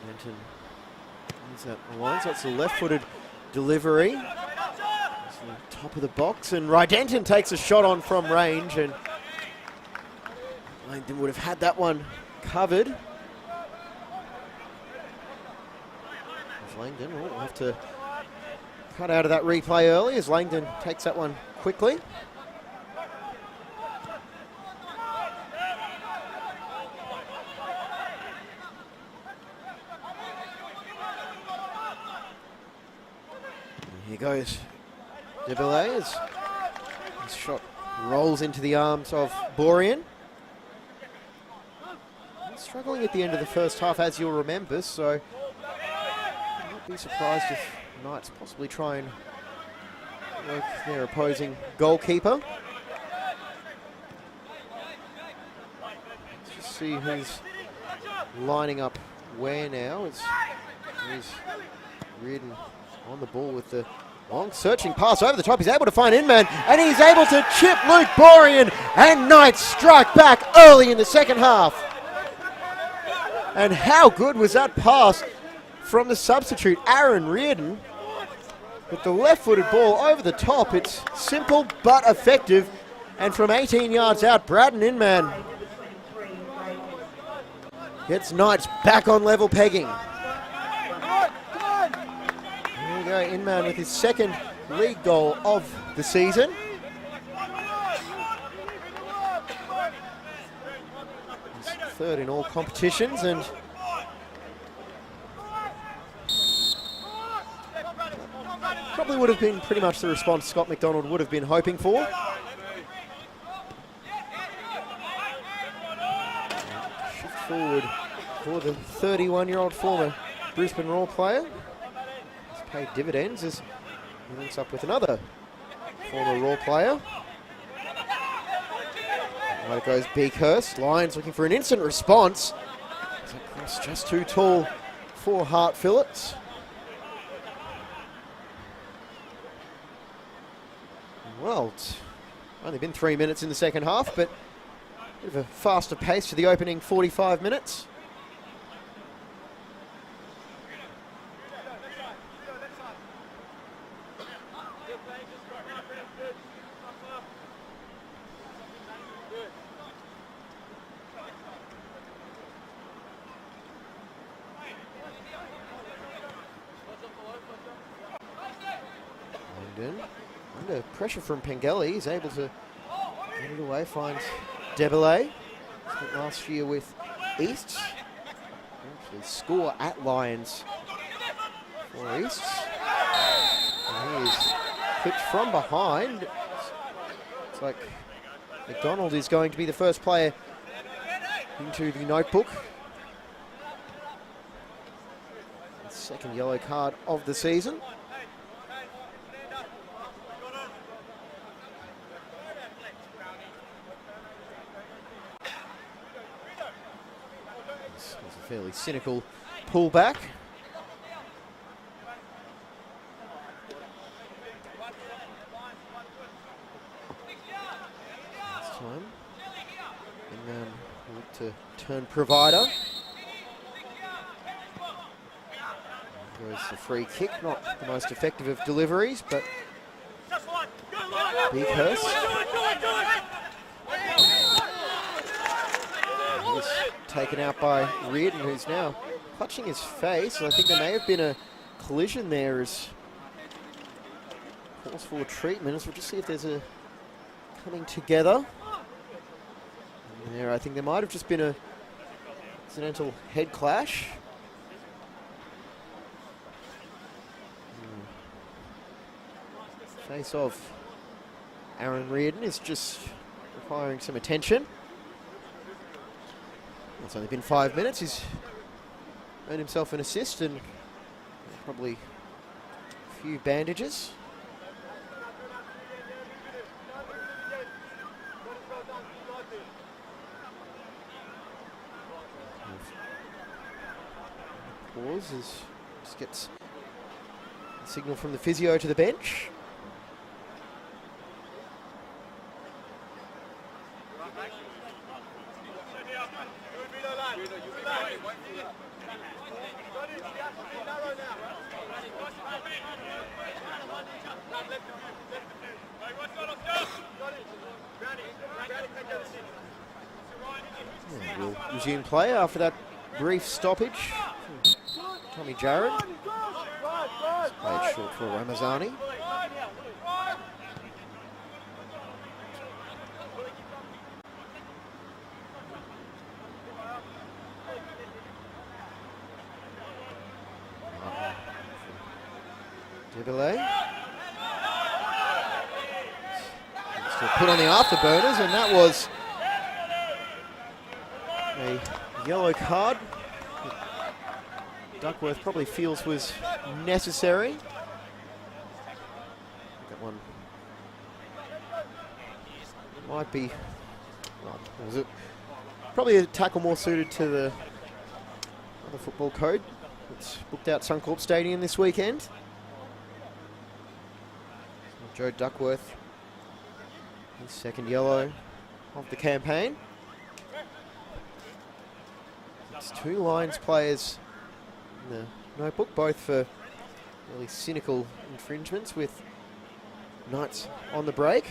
Denton is that alliance. That's the left-footed delivery. That's the top of the box, and Denton takes a shot on from range, and Langdon would have had that one covered. Langdon will have to cut out of that replay early as Langdon takes that one quickly. Here goes DeBelle as his shot rolls into the arms of Borean. Struggling at the end of the first half, as you'll remember, so I won't be surprised if Knights possibly try and work their opposing goalkeeper. Let's just see who's lining up where now. It's Reardon on the ball with the long searching pass over the top. He's able to find Inman, and he's able to chip Luke Borean, and Knights strike back early in the second half. And how good was that pass from the substitute, Aaron Reardon, with the left-footed ball over the top. It's simple but effective, and from 18 yards out, Braden Inman gets Knights back on level pegging. Here we go, Inman with his second league goal of the season. He's third in all competitions, and probably would have been pretty much the response Scott McDonald would have been hoping for. Shift forward for the 31-year-old former Brisbane Roar player. He's paid dividends as he links up with another former Roar player. Right it goes Beakhurst. Lions looking for an instant response. It's a cross just too tall for Hart Phillips. Well, it's only been 3 minutes in the second half, but a bit of a faster pace for the opening 45 minutes. Under pressure from Pengelly, he's able to get it away, finds Debelay. Spent last year with Easts. Actually score at Lions for Easts. And he is clipped from behind. It's like McDonald is going to be the first player into the notebook. Second yellow card of the season. This was a fairly cynical pullback. This time, and look to turn provider. Goes the free kick, not the most effective of deliveries, but Beakhurst. He's taken out by Reardon, who's now clutching his face. And I think there may have been a collision there as calls for treatment. So we'll just see if there's a coming together. And there, I think there might have just been a accidental head clash. Face of Aaron Reardon is just requiring some attention. It's only been 5 minutes. He's earned himself an assist and probably a few bandages. Pause as just gets a signal from the physio to the bench. We'll resume play after that brief stoppage. Tommy Jarrett played short for Ramazani. Debelay. Still put on the afterburners, and that was a yellow card. Duckworth probably feels was necessary. That one might be, well, was it probably a tackle more suited to the other football code. It's booked out Suncorp Stadium this weekend. Joe Duckworth, his second yellow of the campaign. It's two Lions players in the notebook, both for really cynical infringements with Knights on the break.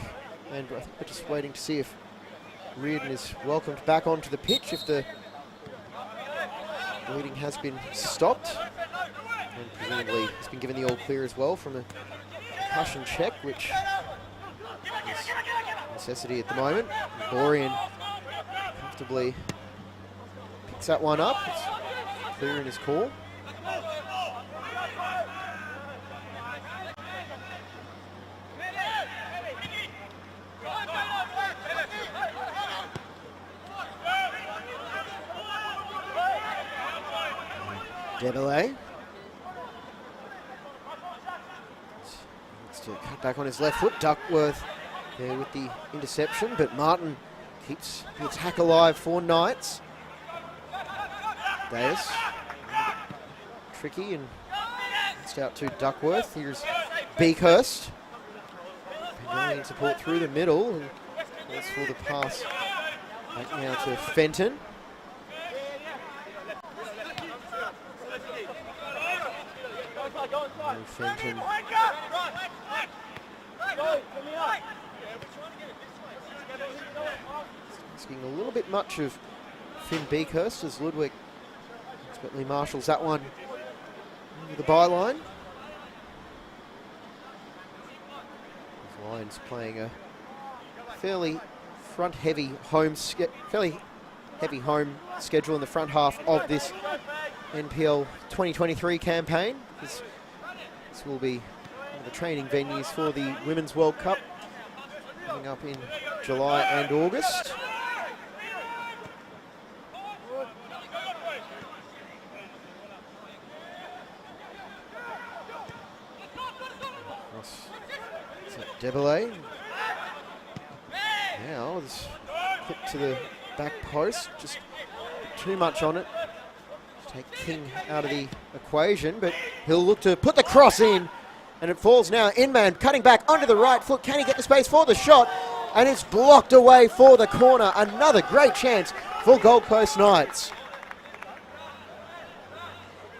And I think we're just waiting to see if Reardon is welcomed back onto the pitch, if the bleeding has been stopped. And presumably he's been given the all clear as well from a concussion check, which is a necessity at the moment. Gorian comfortably picks that one up. It's clear in his call. Debelay. To cut back on his left foot. Duckworth there with the interception, but Martin keeps the attack alive for Knights. Deus. Tricky and it's out to Duckworth. Here's Beakhurst. Brilliant support through the middle. And goes for the pass back now to Fenton. And Fenton asking a little bit much of Finn Beakhurst as Ludwig expertly marshals that one over the byline. Lions playing a fairly heavy home schedule in the front half of this NPL 2023 campaign. This will be one of the training venues for the Women's World Cup coming up in July and August. Debele. Now this clip to the back post, just too much on it. Take King out of the equation, but he'll look to put the cross in, and it falls now. Inman cutting back onto the right foot. Can he get the space for the shot? And it's blocked away for the corner. Another great chance for Gold Coast Knights.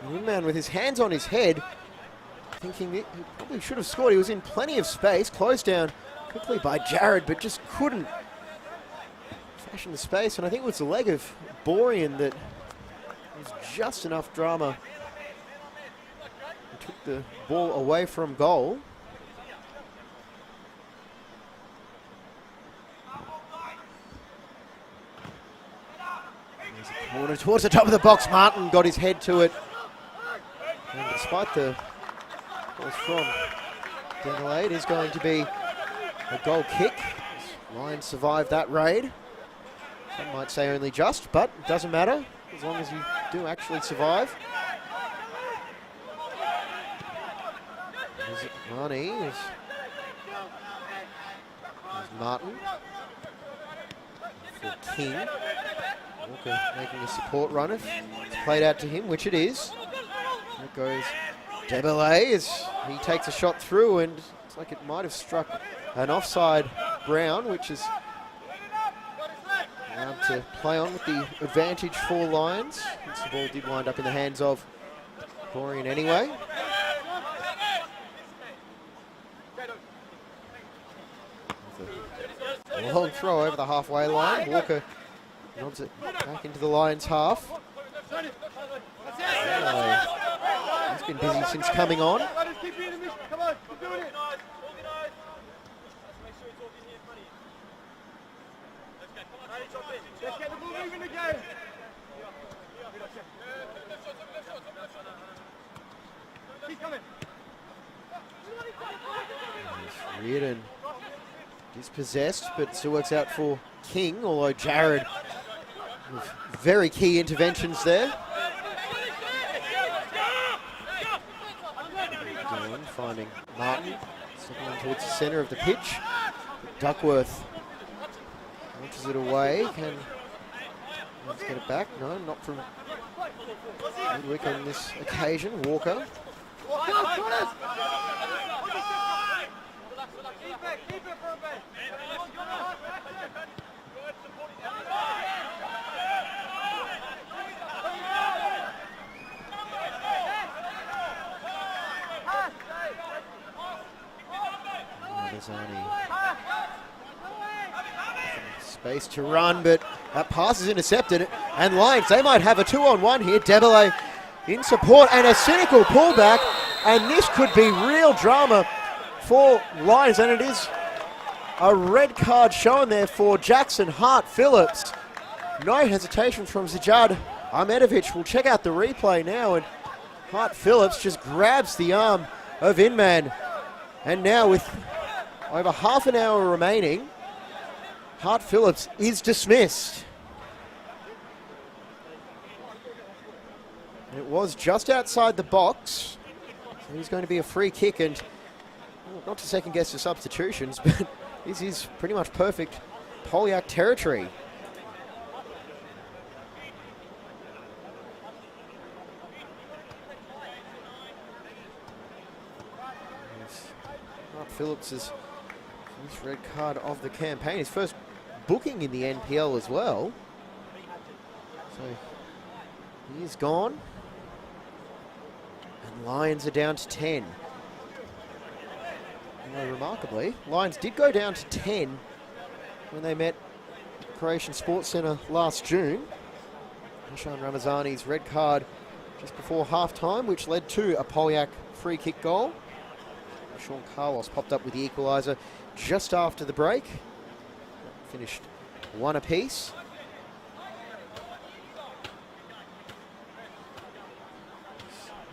Inman with his hands on his head, thinking he probably should have scored. He was in plenty of space, closed down quickly by Jared, but just couldn't fashion the space. And I think it was the leg of Borean that was just enough drama. He took the ball away from goal. There's a corner towards the top of the box. Martin got his head to it. And despite the from Debele, it is going to be a goal kick. Lions survived that raid. Some might say only just, but it doesn't matter as long as you do actually survive. Is it Marnie? Is Martin for King. Walker making a support run. If it's played out to him, which it is. There goes Debele as he takes a shot through, and it's like it might have struck an offside Brown, which is allowed to play on with the advantage for Lions. Since the ball did wind up in the hands of Borean anyway. A long throw over the halfway line. Walker knobs it back into the Lions half. He's been busy since coming on. Let's get the ball moving again. Keep coming. Reardon dispossessed, but still works out for King, although Jared with very key interventions there. Finding Martin, stepping on towards the centre of the pitch. Duckworth launches it away. Can let's get it back? No, not from Ludwig on this occasion. Walker. Space to run, but that pass is intercepted. And Lions, they might have a 2-on-1 here. Debele in support and a cynical pullback. And this could be real drama for Lions. And it is a red card shown there for Jackson Hart-Phillips. No hesitation from Zijad Ahmedovich. We'll check out the replay now. And Hart-Phillips just grabs the arm of Inman. And now with over half an hour remaining, Hart-Phillips is dismissed. It was just outside the box, so he's going to be a free kick, and well, not to second guess the substitutions, but this is pretty much perfect Polyak territory. Mark Phillips is his red card of the campaign. His first booking in the NPL as well. So he is gone. And Lions are down to 10. Although remarkably, Lions did go down to 10 when they met Croatian Sports Centre last June. Hashan Ramazani's red card just before half-time, which led to a Polyak free kick goal. Sean Carlos popped up with the equaliser just after the break. Finished one apiece.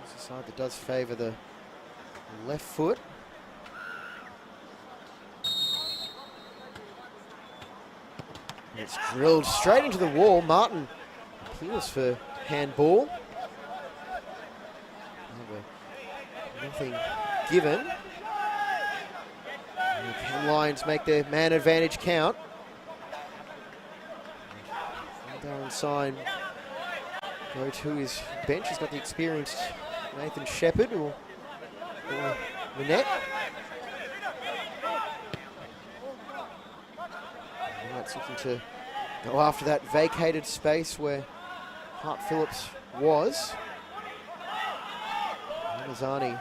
It's a side that does favour the left foot. And it's drilled straight into the wall. Martin appeals for handball. Nothing given. And can Lions make their man advantage count? Darren Sign go to his bench. He's got the experienced Nathan Shepherd or Manette. Knights looking to go after that vacated space where Hart Phillips was. Ramazani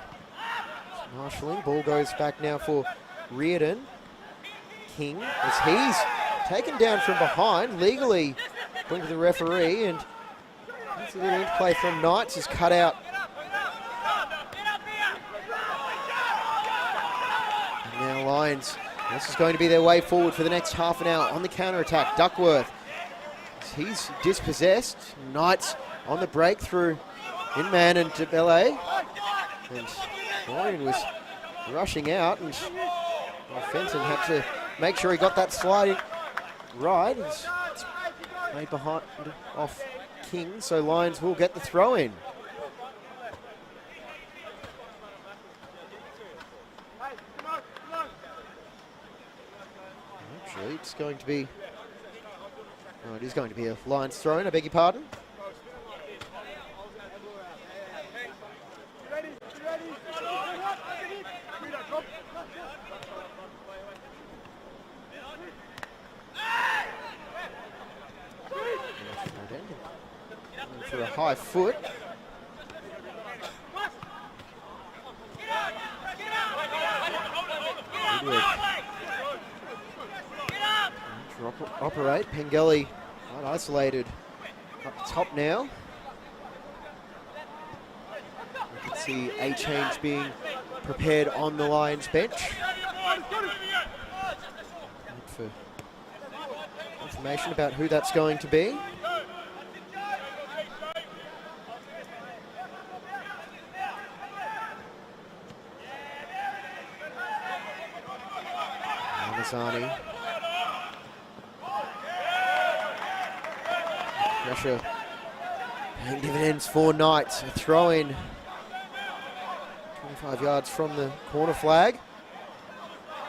marshalling. Ball goes back now for Reardon. King, as he's taken down from behind, legally going to the referee, and that's a little interplay from Knights, is cut out. And now Lions, this is going to be their way forward for the next half an hour on the counter-attack. Duckworth, he's dispossessed. Knights on the breakthrough in man and DeBelle. And Dorian was rushing out, and Fenton had to make sure he got that slide right. It's made behind off King, so Lions will get the throw in. Actually, it's going to be, oh, it is going to be a Lions throw in, I beg your pardon. For a high foot. Operate. Pengelly not isolated up top now. You can see a change being prepared on the Lions bench. Look for information about who that's going to be. Ramazani. Pressure paying dividends for Knights. A throw in 25 yards from the corner flag.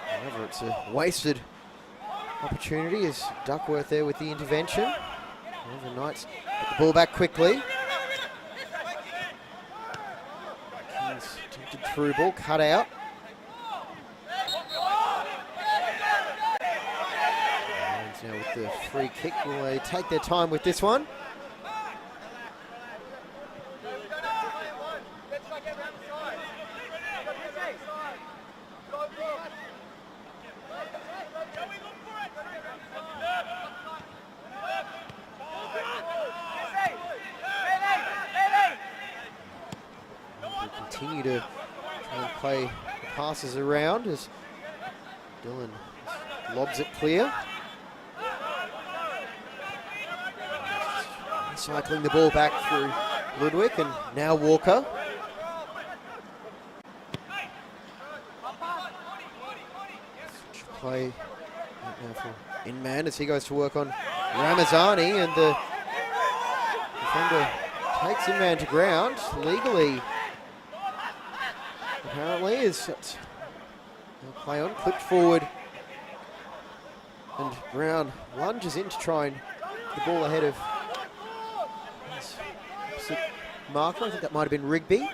However, it's a wasted opportunity as Duckworth there with the intervention. However, Knights put the ball back quickly. King's attempted through ball, cut out. Now with the free kick, will they take their time with this one? We'll continue to try and play the passes around as Dylan lobs it clear. Cycling the ball back through Ludwig, and now Walker. Play right now for in-man as he goes to work on Ramazani, and the defender takes in-man to ground legally. Apparently is play on, clipped forward And Brown lunges in to try and get the ball ahead of his opposite marker. I think that might have been Rigby.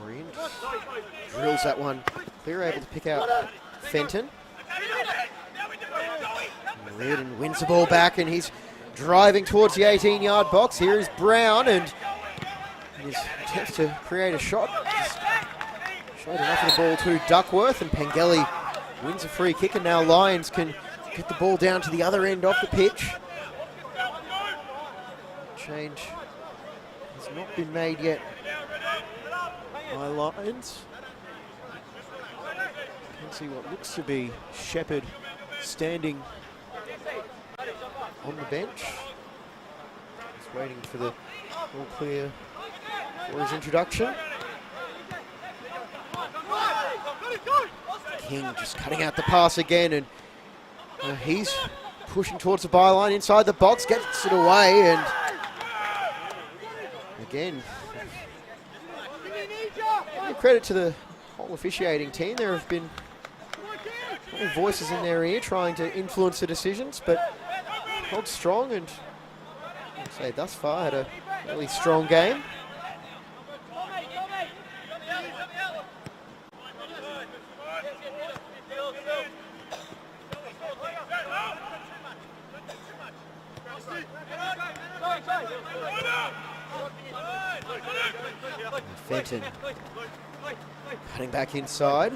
Dorian drills that one. Clear, able to pick out Fenton. Reardon wins the ball back and he's driving towards the 18-yard box. Here is Brown and his attempts to create a shot. Just showed enough of the ball to Duckworth, and Pengelly wins a free kick, and now Lions can get the ball down to the other end of the pitch. Change has not been made yet by Lions. Can see what looks to be Shepherd standing on the bench. Just waiting for the all clear for his introduction. King just cutting out the pass again, and he's pushing towards the byline inside the box, gets it away, and again, give credit to the whole officiating team. There have been voices in their ear trying to influence the decisions, but held strong, and I'd say thus far had a really strong game. Fenton cutting back inside.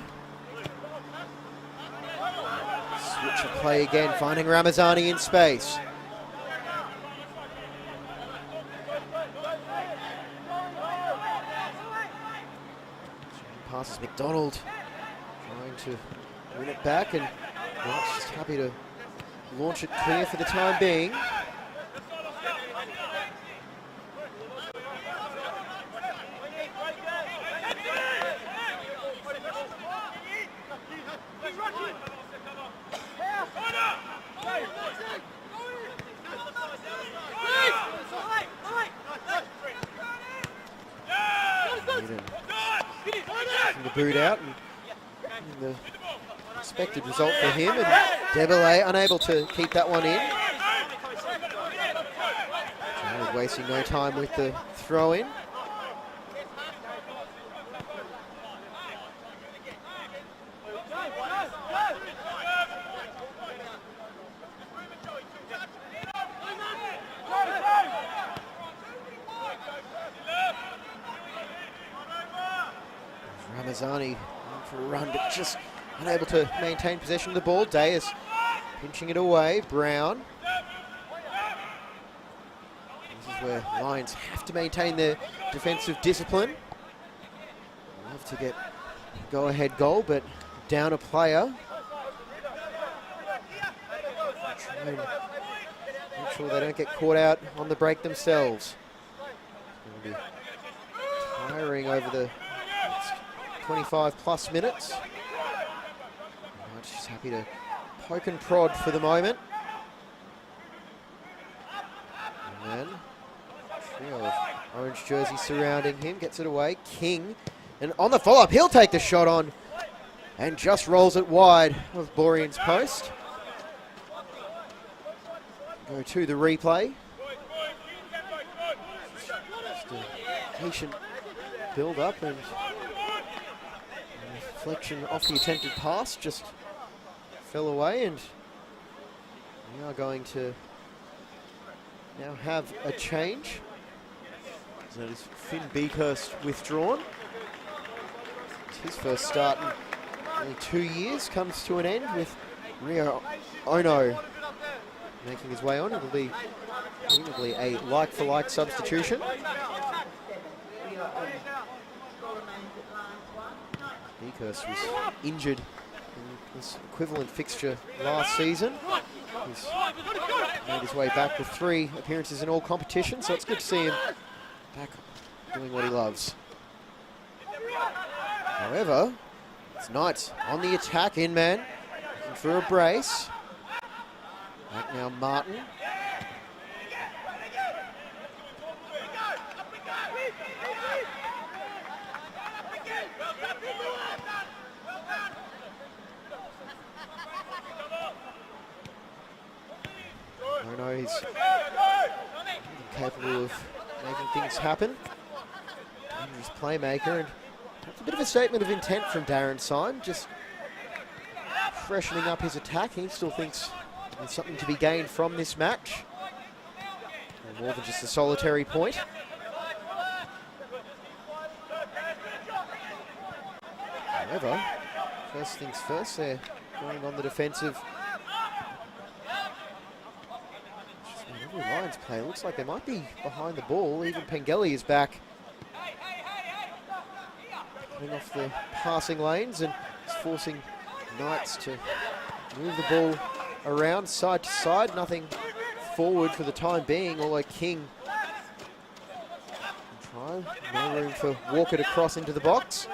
Switch of play again, finding Ramazani in space. Passes McDonald, trying to win it back, and Mark's just happy to launch it clear for the time being. The boot out, and the expected result for him, and Debele unable to keep that one in. Jared wasting no time with the throw in. Ramazani for a run, but just unable to maintain possession of the ball. Day is pinching it away. Brown. This is where Lions have to maintain their defensive discipline. Love to get go-ahead goal, but down a player. Try and make sure they don't get caught out on the break themselves. It's going to be tiring over the 25 plus minutes. Just happy to poke and prod for the moment. And then trio of orange jerseys surrounding him, gets it away. King, and on the follow-up, he'll take the shot on and just rolls it wide of Borean's post. Go to the replay. Just a patient build up, and reflection off the attempted pass just fell away, and we are going to now have a change. So that is Finn Beakhurst withdrawn. It's his first start in nearly 2 years comes to an end, with Rio Ono making his way on. It'll be presumably a like-for-like substitution. Beakhurst was injured in this equivalent fixture last season. He's made his way back with 3 appearances in all competitions, so it's good to see him back doing what he loves. However, it's Knights on the attack, in man, looking for a brace. Back now Martin. I know he's capable of making things happen. Dangerous playmaker, and that's a bit of a statement of intent from Darren Syme, just freshening up his attack. He still thinks there's something to be gained from this match, and more than just a solitary point. However, first things first, they're going on the defensive. Every Lions player looks like they might be behind the ball. Even Pengelly is back, cutting off the passing lanes and forcing Knights to move the ball around side to side. Nothing forward for the time being, although King will try. No room for Walker to cross into the box.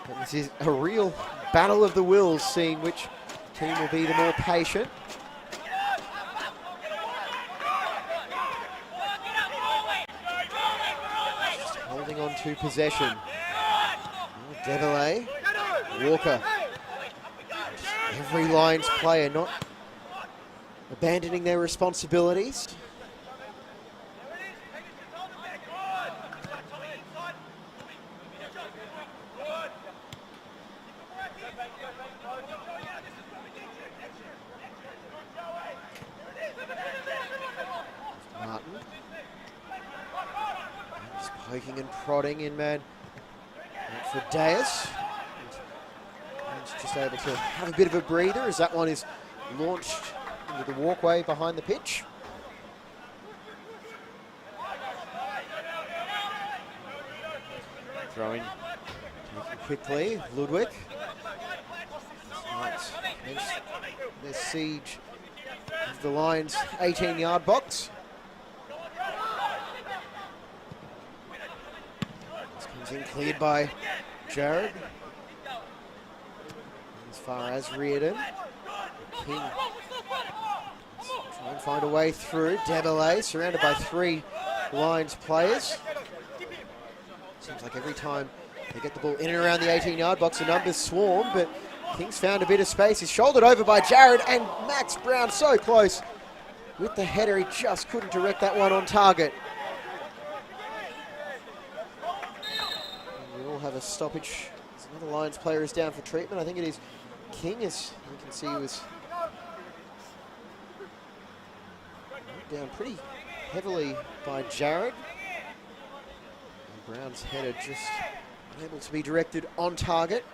But this is a real battle of the wills, seeing which team will be the more patient. Just holding on to possession. Devillet, Walker. Every Lions player not abandoning their responsibilities. Martin. Just poking and prodding in man for Deus. Just able to have a bit of a breather as that one is launched into the walkway behind the pitch. Throwing quickly, Ludwig. Right, their siege of the Lions' 18-yard box. This comes in cleared by Jared. As far as Reardon. King try and find a way through. Debillet surrounded by 3 Lions players. Seems like every time they get the ball in and around the 18-yard box, the numbers swarm, but King's found a bit of space. He's shouldered over by Jared, and Max Brown so close with the header. He just couldn't direct that one on target. And we all have a stoppage. Another Lions player is down for treatment. I think it is King, as you can see, he was down pretty heavily by Jared. And Brown's header just unable to be directed on target.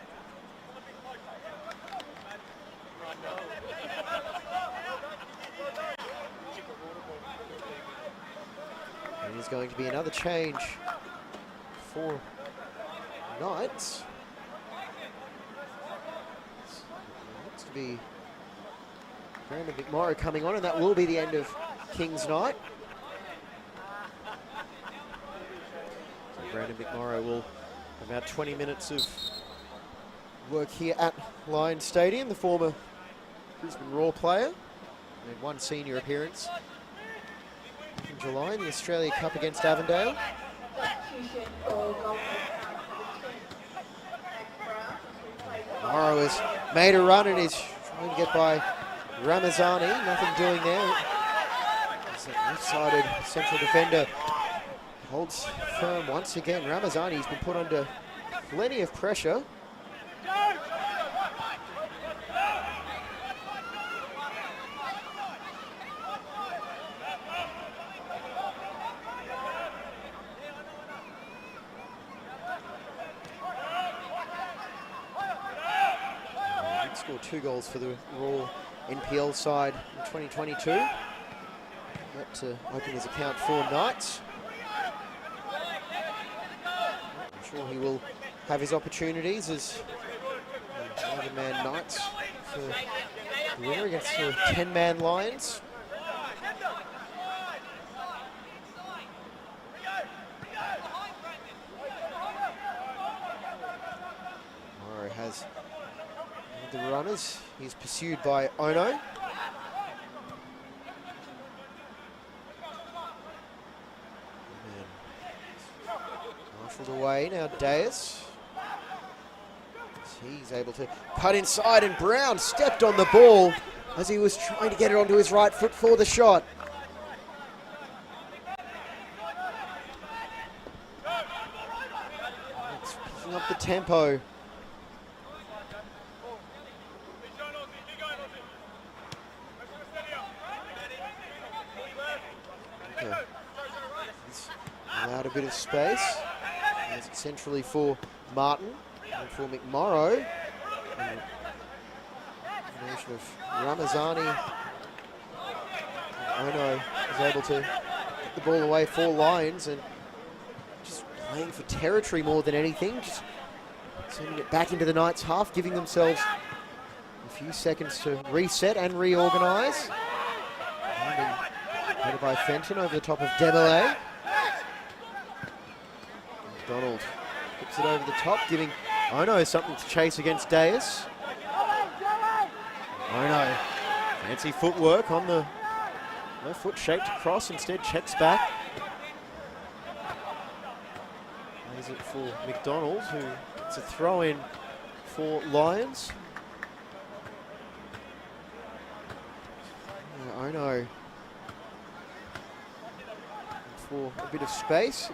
And there's going to be another change for Knights. Looks to be Brandon McMorrow coming on, and that will be the end of King's night. So Brandon McMorrow will have about 20 minutes of work here at Lions Stadium, the former Brisbane Roar player. Made one senior appearance in July in the Australia Cup against Avondale. Morrow has made a run and is trying to get by Ramazani. Nothing doing there. As that left-sided central defender holds firm once again. Ramazani's been put under plenty of pressure. Scored 2 goals for the Raw NPL side in 2022. That to open his account for Knights. I'm sure he will have his opportunities as 11-man Knights for the winner against the 10-man Lions. Morrow has the runners. He's pursued by Ono. away now. Deus. He's able to cut inside, and Brown stepped on the ball as he was trying to get it onto his right foot for the shot. It's picking up the tempo. He's allowed a bit of space. Has it centrally for Martin. And for McMorrow, combination of Ramazani and Ono is able to get the ball away for Lions, and just playing for territory more than anything, just sending it back into the Knights' half, giving themselves a few seconds to reset and reorganise. Headed by Fenton over the top of Dembele. McDonald puts it over the top, giving Ono something to chase against Deus. Ono, fancy footwork on the left foot, shaped across, instead checks back. Plays it for McDonald, who gets a throw in for Lions. Ono for a bit of space.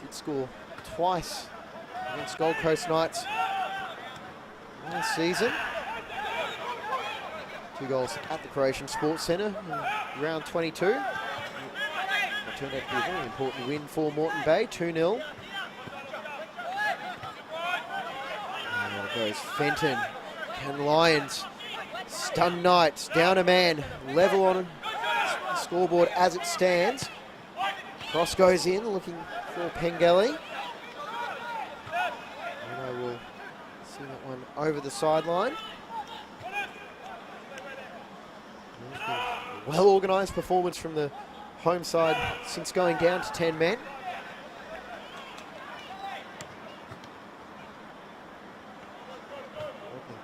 Did score twice against Gold Coast Knights last season. 2 goals at the Croatian Sports Centre in round 22. It turned out to be a very important win for Moreton Bay, 2-0. And there goes Fenton. Can Lions stun Knights? Down a man, level on the scoreboard as it stands. Cross goes in, looking for Pengelly. Will see that one over the sideline. Well organised performance from the home side since going down to 10 men.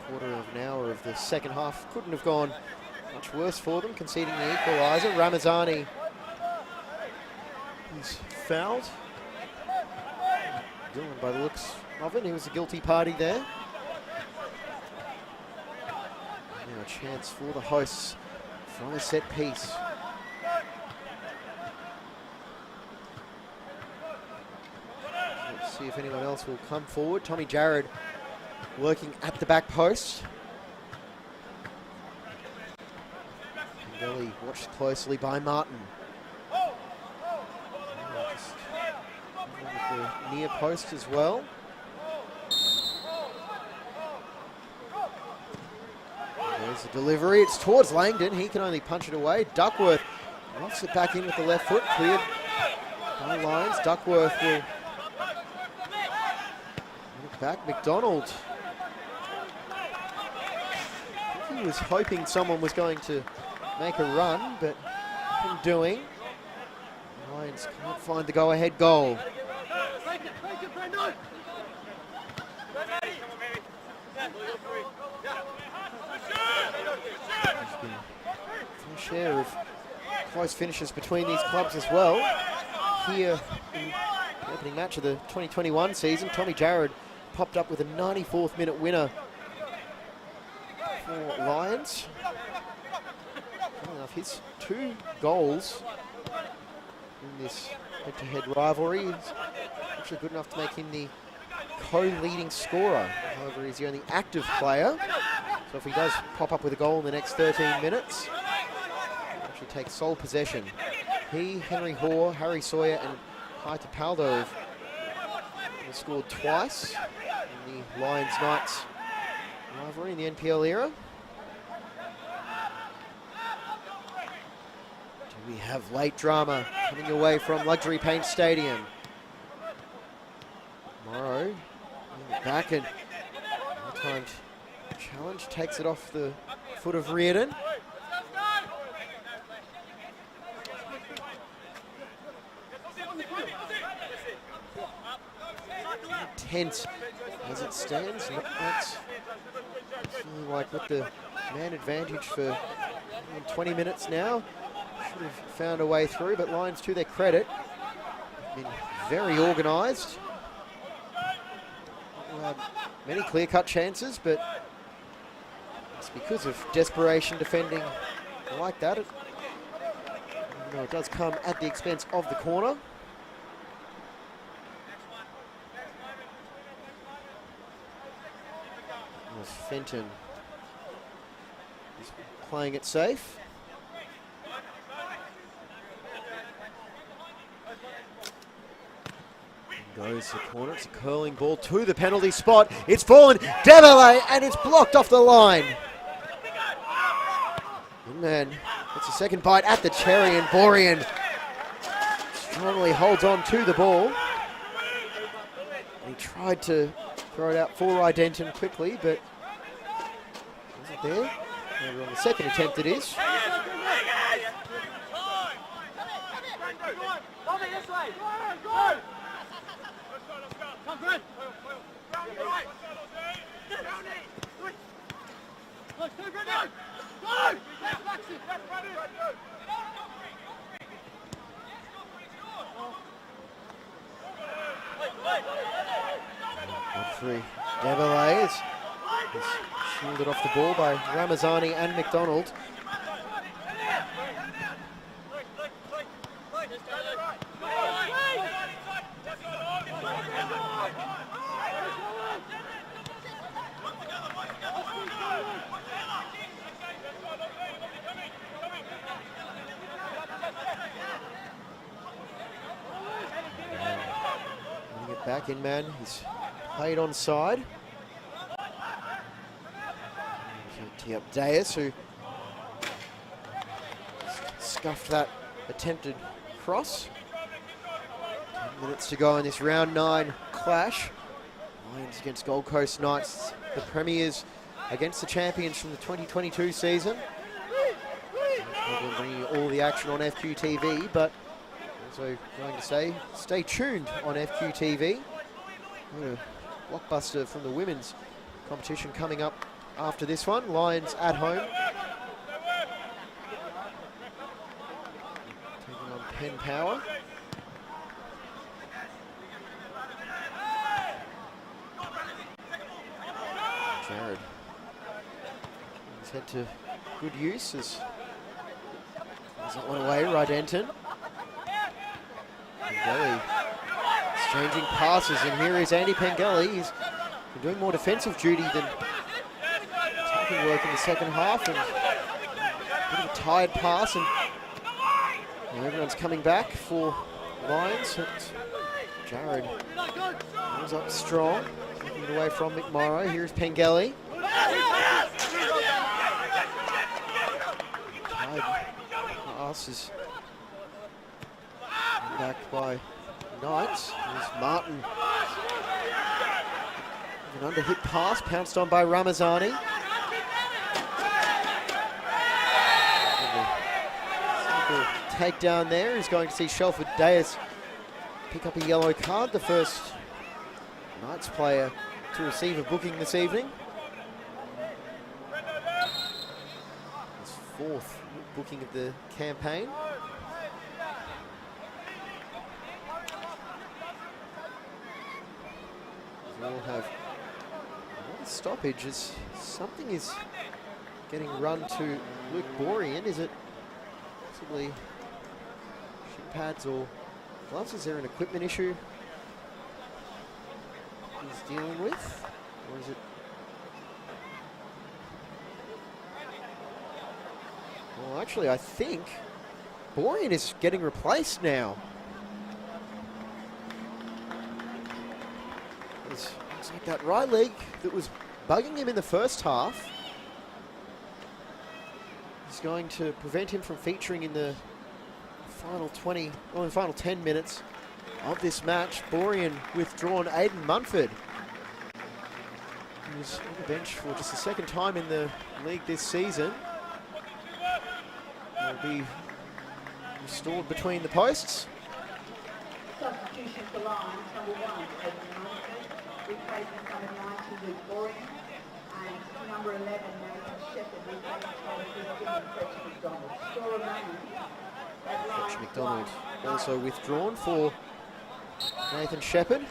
Quarter of an hour of the second half couldn't have gone much worse for them, conceding the equaliser. Ramazani is fouled. Dylan, by the looks of it, he was a guilty party there. Now a chance for the hosts from a set piece. Let's see if anyone else will come forward. Tommy Jarrod working at the back post. Pengelly watched closely by Martin. The near post as well. There's the delivery. It's towards Langdon. He can only punch it away. Duckworth knocks it back in with the left foot. Cleared by Lions. Duckworth will look back. McDonald. I think he was hoping someone was going to make a run, but nothing doing. Lions can't find the go-ahead goal. Fair share of close finishes between these clubs as well. Here in the opening match of the 2021 season, Tommy Jarrod popped up with a 94th minute winner for Lions. Funny enough, his 2 goals in this head-to-head rivalry is actually good enough to make him the co-leading scorer. However, he's the only active player, so if he does pop up with a goal in the next 13 minutes, he'll actually take sole possession. He, Henry Hoare, Harry Sawyer and Hai Tapaldo have scored twice in the Lions-Knights rivalry in the NPL era. Do we have late drama coming away from Luxury Paint Stadium? Morrow back, and one-time challenge takes it off the foot of Reardon. Tense as it stands. That's feeling like with the man advantage for 20 minutes now. Should have found a way through, but Lions, to their credit, have been very organised. many clear-cut chances, but it's because of desperation defending like that. Even though it does come at the expense of the corner. As Fenton is playing it safe. Goes the corner, it's a curling ball to the penalty spot. It's fallen, Devillet, and it's blocked off the line. And then it's a second bite at the cherry, and Borean strongly holds on to the ball. And he tried to throw it out for Rydenton quickly, but wasn't there. Maybe on the second attempt it is. Godfrey Devillet is shielded off the ball by Ramazani and McDonald. Back in man, he's played on side. Tee up Deus, who scuffed that attempted cross. 10 minutes to go in this round 9 clash. Lions against Gold Coast Knights, the premiers against the champions from the 2022 season. Probably bringing you all the action on FQTV, but also going to say, stay tuned on FQTV. A blockbuster from the women's competition coming up after this one. Lions at home. Taking on Penn Power. Jared. He's head to good use as doesn't want away, Rydenton. Pengelly exchanging passes, and here is Andy Pengelly. He's been doing more defensive duty than attacking work in the second half, and a bit of a tired pass, and everyone's coming back for Lions. Jared comes up strong, taking it away from McMorrow. Here's Pengelly. Tired pass is back by Knights. Here's Martin. An under-hit pass, pounced on by Ramazani. Takedown there. He's going to see Shelford Deus pick up a yellow card, the first Knights player to receive a booking this evening. His 4th booking of the campaign. We'll have another stoppage as something is getting run to Luke Borean. Is it possibly shin pads or gloves? Is there an equipment issue he's dealing with? Or is it... Well, actually, I think Borean is getting replaced now. Looks like that right leg that was bugging him in the first half is going to prevent him from featuring in the final 20, or in the final 10 minutes of this match. Borean withdrawn. Aiden Munford, who's on the bench for just the second time in the league this season, will be restored between the posts. Substitution for Lions, number 1, Aiden Munford, replacing number 90 with Borean, and number 11, Nathan Shepherd, replacing number 15, Fletcher McDonald. Still remaining at Lions. Fletcher McDonald also withdrawn for Nathan Shepherd.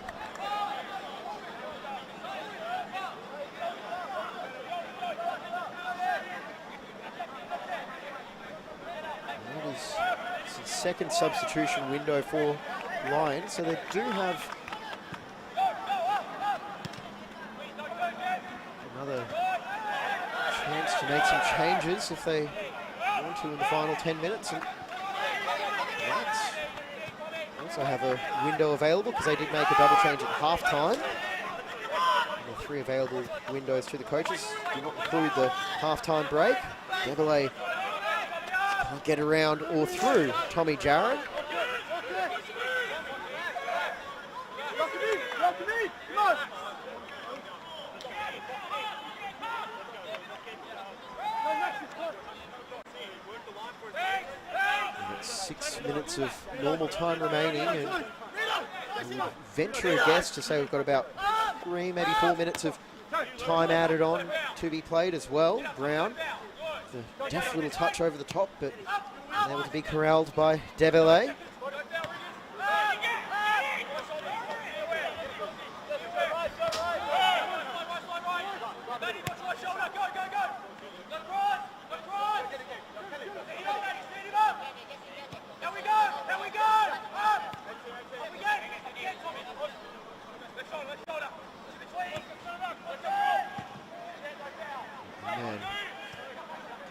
second substitution window for Lions, so they do have another chance to make some changes if they want to in the final 10 minutes. And Lions also have a window available because they did make a double change at half-time. The 3 available windows to the coaches do not include the half-time break. Deverley can't get around or through Tommy Jarrett. And it's 6 minutes of normal time remaining, and I would venture a guess to say we've got about 3, maybe 4 minutes of time added on to be played as well. Brown, the deft little touch over the top, but unable to be corralled by Deverley.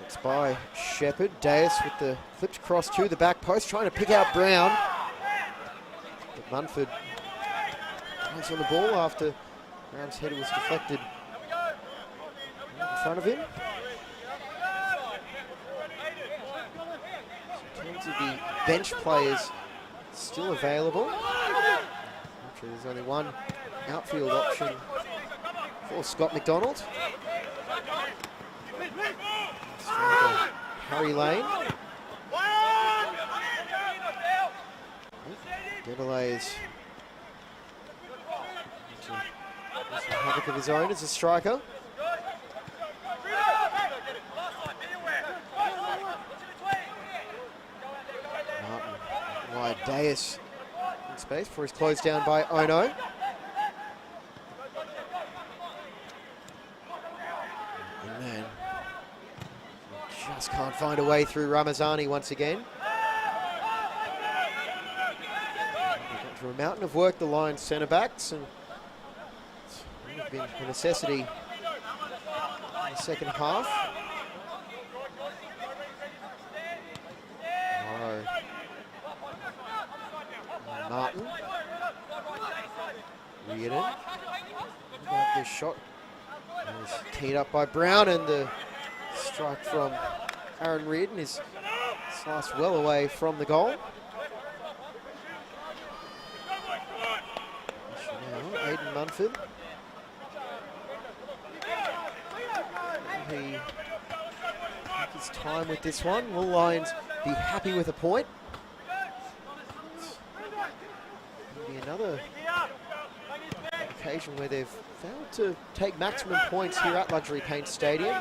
Gets by Shepherd. Deus with the flipped cross to the back post, trying to pick out Brown. But Munford plays on the ball after Brown's header was deflected in front of him. So in terms of the bench players still available, actually there's only one outfield option for Scott McDonald. Harry Lane. Deverley is havoc of his own as a striker. Martin wide, Deus in space before he's closed down by Ono. And then just can't find a way through Ramazani once again. They've gone through a mountain of work, the Lions centre backs, and it's really been a necessity in the second half. Martin. Reardon. About this shot. It was teed up by Brown, and the strike from Aaron Reardon is sliced well away from the goal. Now, Aidan Munford. He took his time with this one. Will Lions be happy with a point? Maybe another occasion where they've failed to take maximum points here at Luxury Paint Stadium.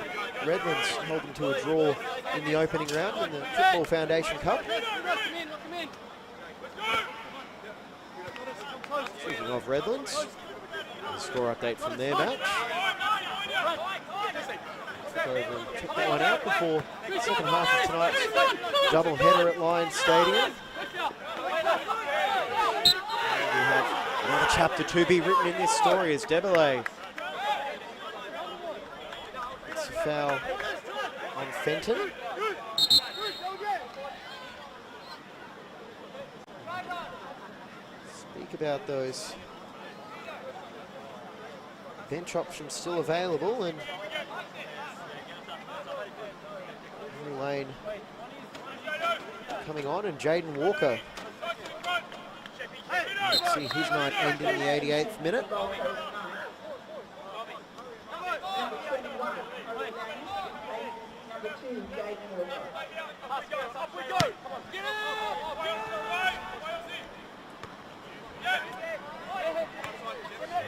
Redlands held them to a draw in the opening round in the Football Foundation Cup. Speaking of Redlands, a score update from their match. Go over and check that one out before the second half of tonight's double header at Lions Stadium. We have another chapter to be written in this story as Deverley. It's a foul on Fenton. Speak about those bench options still available, and Lane coming on, and Jaden Walker. Let's see his night ending in the 88th minute.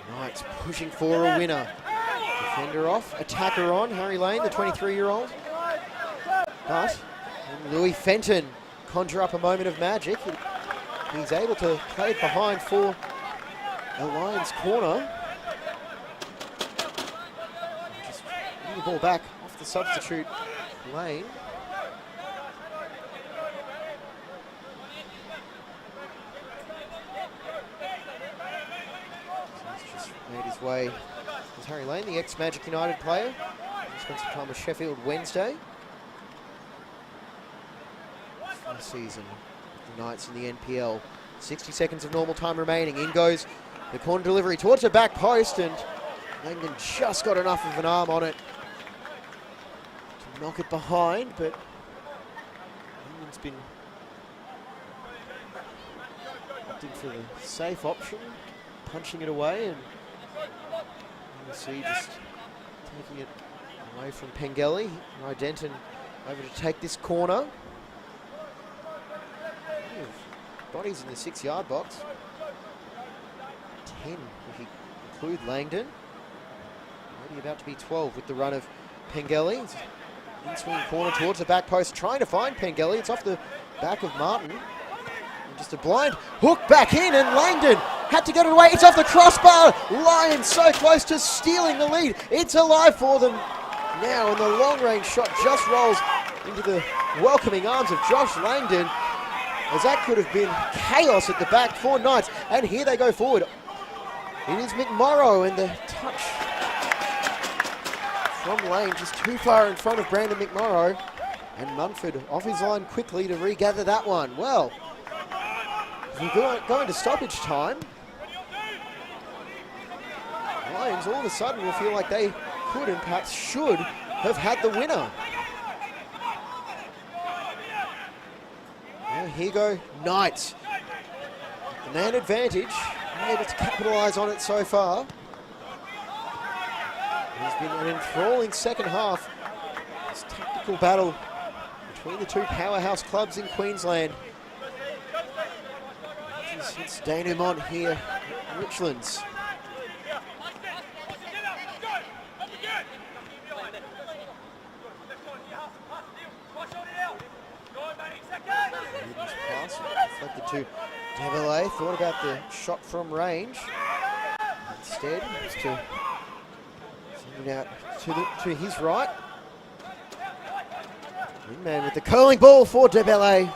Knights pushing for a winner. Defender off, attacker on, Harry Lane, the 23-year-old. But Louis Fenton conjure up a moment of magic. He's able to play it behind for a Lions corner. Just bring the ball back off the substitute Lane. He's made his way with Harry Lane, the ex-Magic United player. He spent some time with Sheffield Wednesday. Last season, the Knights in the NPL. 60 seconds of normal time remaining. In goes the corner delivery towards the back post, and Langdon just got enough of an arm on it to knock it behind, but Langdon's been opting for the safe option, punching it away, and you see just taking it away from Pengelly. Denton over to take this corner. Bodies in the 6-yard box. 10 if you include Langdon. Maybe about to be 12 with the run of Pengelly. In-swing corner towards the back post, trying to find Pengelly. It's off the back of Martin. And just a blind hook back in, and Langdon had to get it away. It's off the crossbar. Lions so close to stealing the lead. It's alive for them now, and the long-range shot just rolls into the welcoming arms of Josh Langdon, as that could have been chaos at the back for Knights. And here they go forward. It is McMorrow, and the touch from Lane just too far in front of Brandon McMorrow. And Munford off his line quickly to regather that one. Well, we're going to stoppage time. Lions all of a sudden will feel like they could and perhaps should have had the winner. Well, here go Knights. The man advantage, able to capitalise on it so far. It's been an enthralling second half. This tactical battle between the two powerhouse clubs in Queensland. It's denouement here at Richlands. Deflected to Devillet, thought about the shot from range. Instead, was to send it out to his right. Man with the curling ball for Devillet.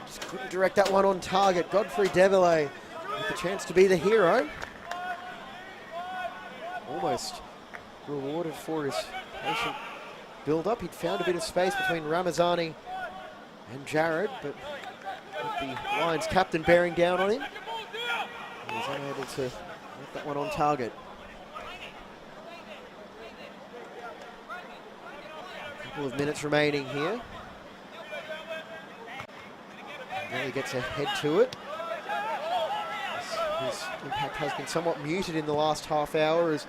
Just couldn't direct that one on target. Godfrey Devillet with the chance to be the hero. Almost rewarded for his patient build-up. He'd found a bit of space between Ramazani and Jared, but with the Lions captain bearing down on him, he was unable to get that one on target. A couple of minutes remaining here. Really gets ahead to it. His impact has been somewhat muted in the last half hour, as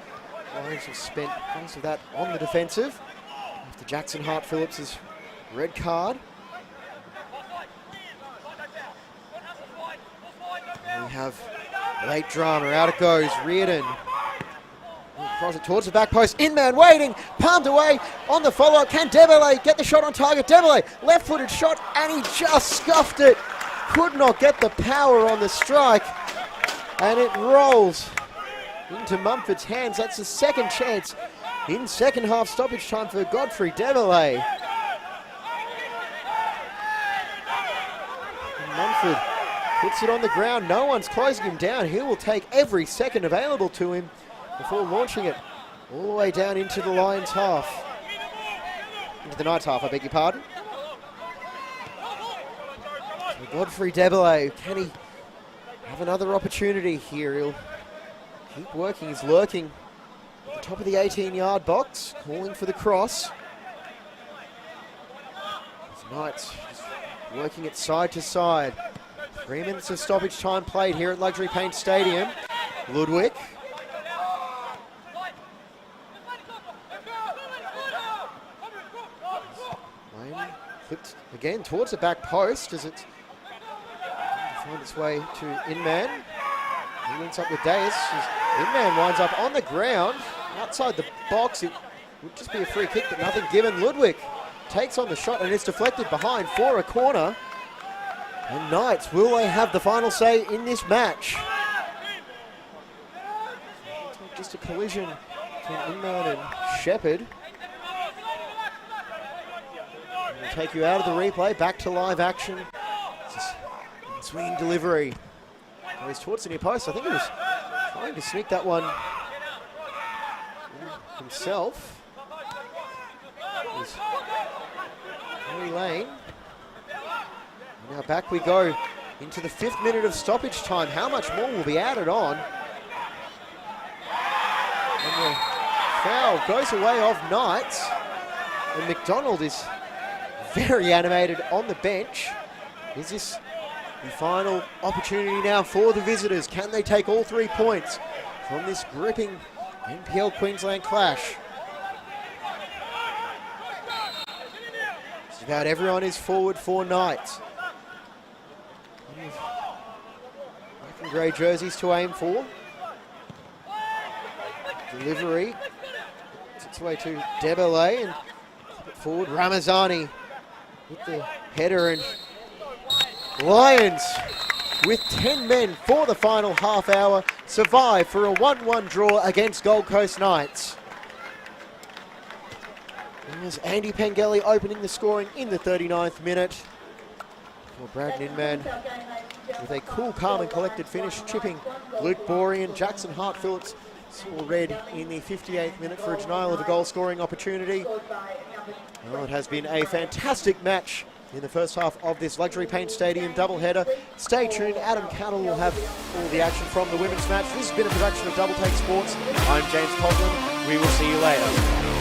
Lions have spent most of that on the defensive after Jackson Hart-Phillips's red card. We have late drama. Out it goes. Reardon across it towards the back post. In-man waiting. Palmed away on the follow-up. Can Devillet get the shot on target? Devillet, left-footed shot, and he just scuffed it. Could not get the power on the strike. And it rolls into Mumford's hands. That's the second chance in second half stoppage time for Godfrey Devillet. Mumford puts it on the ground. No one's closing him down. He will take every second available to him before launching it all the way down into the Lions half. Into the Knights half, I beg your pardon. So Godfrey Devillet, can he have another opportunity here? He'll keep working. He's lurking at the top of the 18-yard box, calling for the cross. As Knights just working it side to side. 3 minutes of stoppage time played here at Luxury Paint Stadium. Ludwig. Lane flipped again towards the back post as it's find its way to Inman. He links up with Deus. Inman winds up on the ground outside the box. It would just be a free kick, but nothing given. Ludwig takes on the shot and it's deflected behind for a corner. And Knights, will they have the final say in this match? Just a collision between Inman and Shepherd. We'll take you out of the replay, back to live action. Swinging delivery. Goes towards the near post. I think he was trying to sneak that one himself. Is Harry Lane. Now back we go into the 5th minute of stoppage time. How much more will be added on? And the foul goes away of Knights. And McDonald is very animated on the bench. Is this the final opportunity now for the visitors? Can they take all 3 points from this gripping NPL Queensland clash? Just about everyone is forward for Knights. Black and grey jerseys to aim for. Delivery. It's its way to Debele and forward Ramazani with the header, and Lions with 10 men for the final half hour survive for a 1-1 draw against Gold Coast Knights. And there's Andy Pengelly opening the scoring in the 39th minute. For Braden Inman with a cool, calm and collected finish, chipping Luke Borean. Jackson Hart-Phillips saw red in the 58th minute for a denial of a goal scoring opportunity. Well, it has been a fantastic match in the first half of this Luxury Paint Stadium doubleheader. Stay tuned, Adam Cattle will have all the action from the women's match. This has been a production of Double Take Sports. I'm James Coughlin. We will see you later.